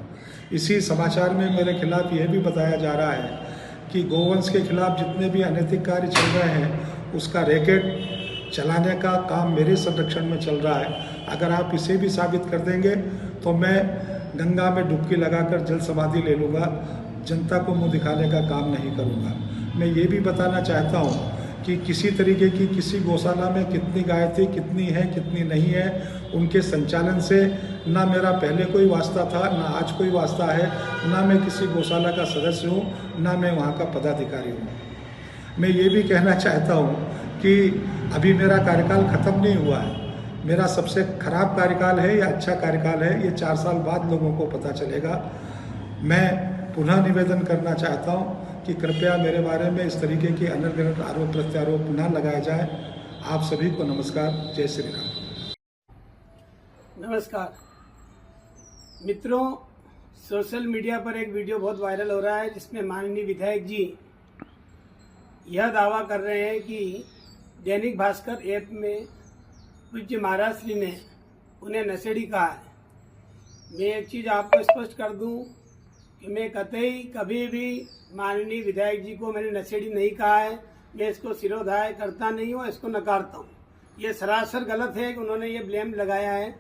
इसी समाचार में मेरे खिलाफ यह भी बताया जा रहा है कि गौवंश के खिलाफ जितने भी अनैतिक कार्य चल रहे हैं, उसका रैकेट चलाने का काम मेरे संरक्षण में चल रहा है। अगर आप इसे भी साबित कर देंगे तो मैं गंगा में डुबकी लगाकर जल समाधि ले लूँगा। जनता को मुँह दिखाने का काम नहीं करूँगा। मैं ये भी बताना चाहता हूँ कि किसी तरीके की किसी गौशाला में कितनी गाय थी, कितनी है, कितनी नहीं है, उनके संचालन से ना मेरा पहले कोई वास्ता था, ना आज कोई वास्ता है, ना मैं किसी गौशाला का सदस्य हूँ, ना मैं वहाँ का पदाधिकारी हूँ। मैं ये भी कहना चाहता हूँ कि अभी मेरा कार्यकाल ख़त्म नहीं हुआ है। मेरा सबसे खराब कार्यकाल है या अच्छा कार्यकाल है, ये 4 साल बाद लोगों को पता चलेगा। मैं पुनः निवेदन करना चाहता हूँ कि कृपया मेरे बारे में इस तरीके के अनर्गल आरोप प्रत्यारोप पुनः लगाए जाए। आप सभी को नमस्कार। जय श्री राम। नमस्कार। मित्रों, सोशल मीडिया पर एक वीडियो बहुत वायरल हो रहा है जिसमें माननीय विधायक जी यह दावा कर रहे हैं कि दैनिक भास्कर ऐप में पूज्य महाराज श्री ने उन्हें नशेड़ी कहा है। मैं एक चीज़ आपको स्पष्ट कर दूं कि मैं कतई कभी भी माननीय विधायक जी को मैंने नशेड़ी नहीं कहा है। मैं इसको सिरोधार्य करता नहीं हूँ, इसको नकारता हूँ। ये सरासर गलत है कि उन्होंने ये ब्लेम लगाया है।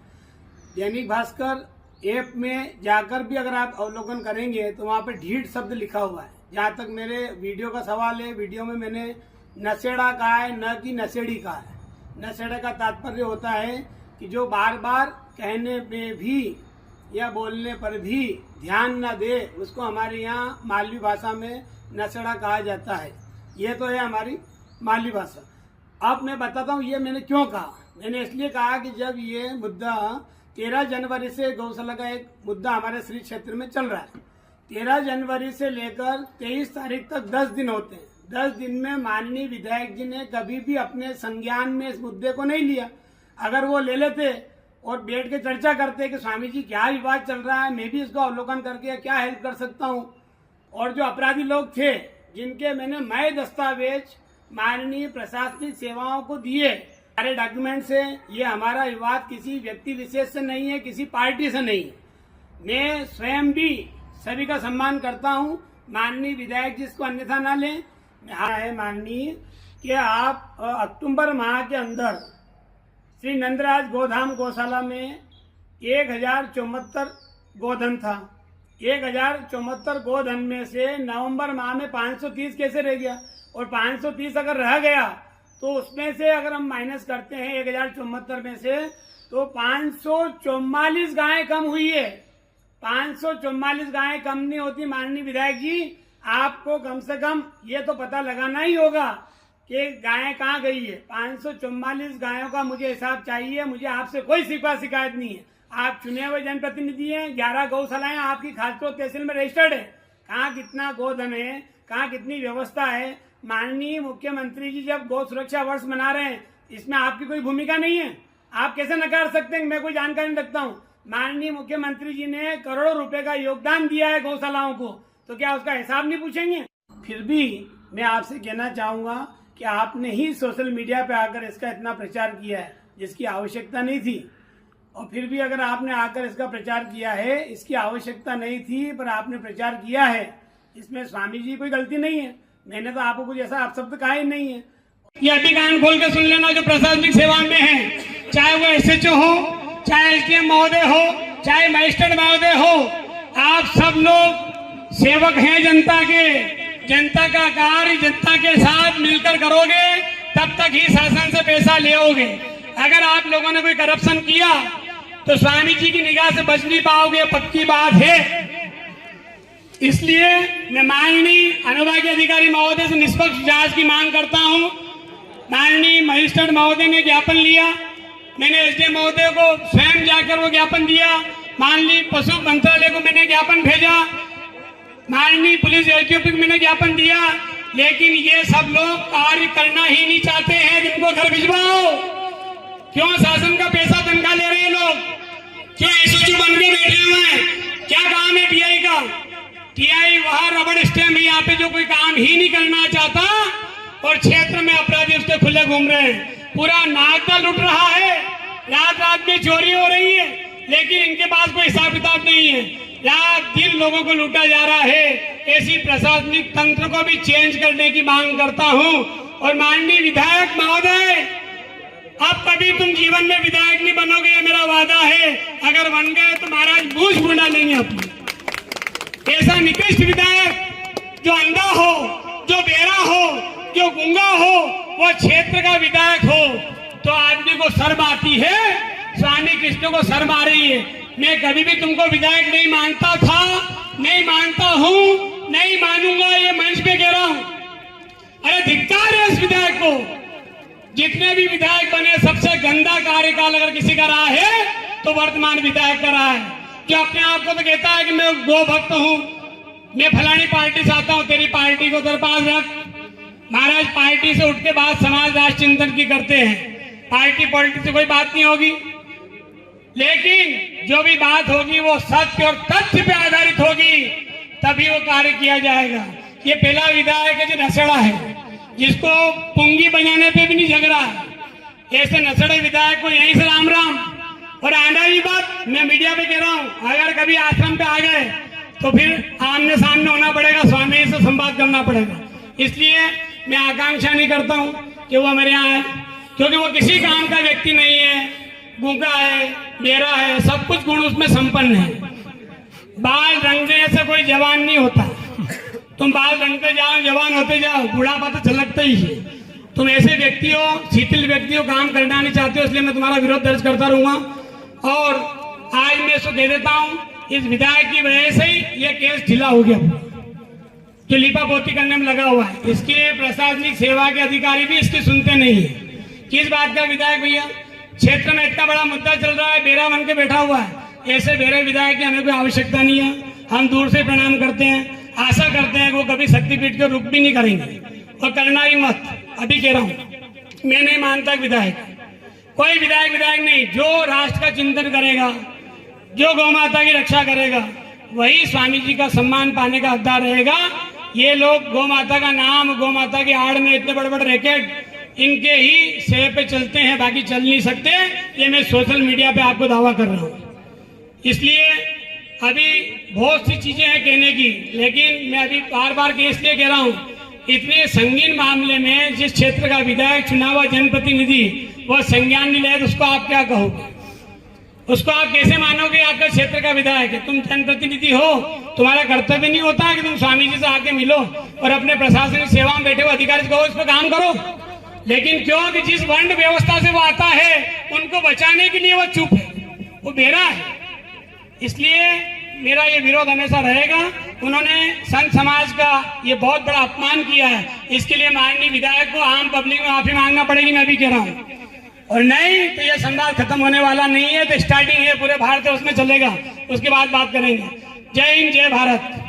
दैनिक भास्कर ऐप में जाकर भी अगर आप अवलोकन करेंगे तो वहाँ पे ढीठ शब्द लिखा हुआ है। जहाँ तक मेरे वीडियो का सवाल है, वीडियो में मैंने नशेड़ा कहा है, न कि नशेड़ी कहा है। नशेड़ा का तात्पर्य होता है कि जो बार बार कहने में भी या बोलने पर भी ध्यान न दे, उसको हमारे यहाँ मालवी भाषा में नशेड़ा कहा जाता है। ये तो है हमारी मालवी भाषा। अब मैं बताता हूँ ये मैंने क्यों कहा। मैंने इसलिए कहा कि जब ये मुद्दा 13 जनवरी से गौशाला का एक मुद्दा हमारे श्री क्षेत्र में चल रहा है। 13 जनवरी से लेकर 23 तारीख तक 10 दिन होते हैं। 10 दिन में माननीय विधायक जी ने कभी भी अपने संज्ञान में इस मुद्दे को नहीं लिया। अगर वो ले लेते और बैठ के चर्चा करते कि स्वामी जी क्या विवाद चल रहा है, मैं भी इसको अवलोकन करके क्या हेल्प कर सकता हूँ, और जो अपराधी लोग थे जिनके मैंने मैं दस्तावेज माननीय प्रशासनिक सेवाओं को दिए, सारे डॉक्यूमेंट्स है। ये हमारा विवाद किसी व्यक्ति विशेष से नहीं है, किसी पार्टी से नहीं है। मैं स्वयं भी सभी का सम्मान करता हूँ। माननीय विधायक जी इसको अन्यथा ना लें। है माननीय कि आप अक्टूबर माह के अंदर श्री नंदराज गोधाम गौशाला में 1074 गोधन था। 1074 गोधन में से नवंबर माह में 530 कैसे रह गया? और 530 अगर रह गया तो उसमें से अगर हम माइनस करते हैं 1074 में से तो 544 गायें कम हुई है। 544 गायें कम नहीं होती। माननीय विधायक जी, आपको कम से कम ये तो पता लगाना ही होगा कि गायें कहाँ गई है। 544 गायों का मुझे हिसाब चाहिए। मुझे आपसे कोई शिकायत नहीं है। आप चुने हुए जनप्रतिनिधि हैं। 11 गौशालाएं आपकी खासतौर तहसील में रजिस्टर्ड है। कहाँ कितना गोधन है, कहाँ कितनी व्यवस्था है। माननीय मुख्यमंत्री जी जब गौ सुरक्षा वर्ष मना रहे हैं, इसमें आपकी कोई भूमिका नहीं है। आप कैसे नकार सकते हैं? मैं कोई जानकारी नहीं रखता हूँ। माननीय मुख्यमंत्री जी ने करोड़ों रुपए का योगदान दिया है गौशालाओं को, तो क्या उसका हिसाब नहीं पूछेंगे? फिर भी मैं आपसे कहना चाहूंगा कि आपने ही सोशल मीडिया पे आकर इसका इतना प्रचार किया है जिसकी आवश्यकता नहीं थी। और फिर भी अगर आपने आकर इसका प्रचार किया है, इसकी आवश्यकता नहीं थी पर आपने प्रचार किया है, इसमें स्वामी जी कोई गलती नहीं है। मैंने तो आपको कुछ ऐसा अपशब्द कहा ही नहीं है। ये अभी कान खोल के सुन लेना जो प्रशासनिक सेवा में है, चाहे वो SHO हो, चाहे SDM महोदय हो, चाहे मजिस्ट्रेट महोदय हो, आप सब लोग सेवक हैं जनता के। जनता का कार्य जनता के साथ मिलकर करोगे तब तक ही शासन से पैसा ले आओगे। अगर आप लोगों ने कोई करप्शन किया तो स्वामी जी की निगाह से बच नहीं पाओगे, पक्की बात है। इसलिए मैं माननीय अनुभागीय अधिकारी महोदय से निष्पक्ष जांच की मांग करता हूं। माननीय मजिस्ट्रेट महोदय ने ज्ञापन लिया, मैंने SDM महोदय को स्वयं जाकर वो ज्ञापन दिया। माननीय पशु मंत्रालय को मैंने ज्ञापन भेजा, माननीय पुलिस AGP को मैंने ज्ञापन दिया, लेकिन ये सब लोग कार्य करना ही नहीं चाहते हैं। जिनको घर भिजवाओ, क्यों शासन का पैसा तनख्वाह ले रहे हैं लोग? क्यों SHO बन के बैठे हुए हैं? क्या काम है TI का? TI वहां रबड़ स्टैम्प है, यहाँ पे जो कोई काम ही नहीं करना चाहता और क्षेत्र में अपराधी उसके खुले घूम रहे हैं। पूरा नागदा लुट रहा है, रात रात में चोरी हो रही है, लेकिन इनके पास कोई हिसाब किताब नहीं है। रात दिन लोगों को लूटा जा रहा है। ऐसी प्रशासनिक तंत्र को भी चेंज करने की मांग करता हूं। और माननीय विधायक महोदय, अब कभी तुम जीवन में विधायक नहीं बनोगे, ये मेरा वादा है। अगर बन गए तो महाराज मूछ बुना लेंगे अपनी। ऐसा निकृष्ट विधायक जो अंधा हो, जो बेरा हो, जो गूंगा हो, वो क्षेत्र का विधायक हो तो आदमी को शर्म आती है। स्वामी कृष्ण को शर्म आ रही है। मैं कभी भी तुमको विधायक नहीं मानता था, नहीं मानता हूं, नहीं मानूंगा, ये मंच पे कह रहा हूं। अरे धिक्कार है इस विधायक को। जितने भी विधायक बने सबसे गंदा कार्यकाल अगर किसी का रहा है तो वर्तमान विधायक का रहा है, जो अपने आप को तो कहता है कि मैं गो भक्त हूं, मैं फलानी पार्टी से आता हूं। तेरी पार्टी को तेरे पास रख। महाराज, पार्टी से उठ के बाद समाज राष्ट्र चिंतन की करते हैं। पार्टी पॉलिटिक्स से कोई बात नहीं होगी। लेकिन जो भी बात होगी वो सत्य और तथ्य पे आधारित होगी, तभी वो कार्य किया जाएगा। ये पहला विधायक है जो नशेड़ा है, जिसको पुंगी बजाने पे भी नहीं झग रहा है। ऐसे नशेड़े विधायक को यहीं से राम राम। और आंडावी बात मैं मीडिया पे कह रहा हूँ, अगर कभी आश्रम पे आ गए तो फिर आमने सामने होना पड़ेगा, स्वामी जी से संवाद करना पड़ेगा। इसलिए मैं आकांक्षा नहीं करता हूँ कि वो मेरे यहाँ आए, क्योंकि वो किसी काम का व्यक्ति नहीं है, गूंगा है, बेरा है, सब कुछ गुण उसमें संपन्न है। बाल रंगने से कोई जवान नहीं होता। तुम बाल रंगते जाओ, जवान होते जाओ, बुढ़ापा तो झलकता ही है। तुम ऐसे व्यक्ति हो, शिथिल व्यक्ति हो, काम करना नहीं चाहते हो, इसलिए मैं तुम्हारा विरोध दर्ज करता रहूंगा। और आज मैं इसको कह देता हूँ, इस विधायक की वजह से ही ये केस ढीला हो गया, जो लिपा पोती करने में लगा हुआ है। इसके प्रशासनिक सेवा के अधिकारी भी इसकी सुनते नहीं है। किस बात का विधायक भैया? क्षेत्र में इतना बड़ा मुद्दा चल रहा है, बेरा बन के बैठा हुआ है। ऐसे बेरे विधायक की हमें कोई आवश्यकता नहीं है। हम दूर से प्रणाम करते हैं, आशा करते हैं कि वो कभी शक्तिपीठ के रूप भी नहीं करेंगे, और करना ही मत। अभी कह रहा हूँ, मैं नहीं मानता विधायक, कोई विधायक नहीं। जो राष्ट्र का चिंतन करेगा, जो गौ माता की रक्षा करेगा, वही स्वामी जी का सम्मान पाने का हकदार रहेगा। ये लोग गौ माता का नाम, गौ माता की आड़ में इतने बड़े बड़े रैकेट, इनके ही सेह पे चलते हैं, बाकी चल नहीं सकते। ये मैं सोशल मीडिया पे आपको दावा कर रहा हूँ। इसलिए अभी बहुत सी चीजें हैं कहने की, लेकिन मैं अभी बार बार के इसलिए कह रहा हूँ, इतने संगीन मामले में जिस क्षेत्र का विधायक चुना हुआ जनप्रतिनिधि वह संज्ञान नहीं ले, तो उसको आप क्या कहोगे? उसको आप कैसे मानोगे? आपका क्षेत्र का विधायक है, तुम जनप्रतिनिधि हो, तुम्हारा कर्तव्य नहीं होता कि तुम स्वामी जी से आके मिलो और अपने प्रशासनिक सेवा में बैठे हुए अधिकारी से कहो इस पर काम करो? लेकिन क्यों कि जिस वर्ण व्यवस्था से वो आता है, उनको बचाने के लिए वो चुप है, वो बेरा है। इसलिए मेरा ये विरोध हमेशा रहेगा। उन्होंने संत समाज का ये बहुत बड़ा अपमान किया है, इसके लिए माननीय विधायक को आम पब्लिक में माफी मांगना पड़ेगी, मैं भी कह रहा हूँ। और नहीं तो ये संवाद खत्म होने वाला नहीं है, तो स्टार्टिंग है, पूरे भारत उसमें चलेगा, उसके बाद बात करेंगे। जय हिंद, जय भारत।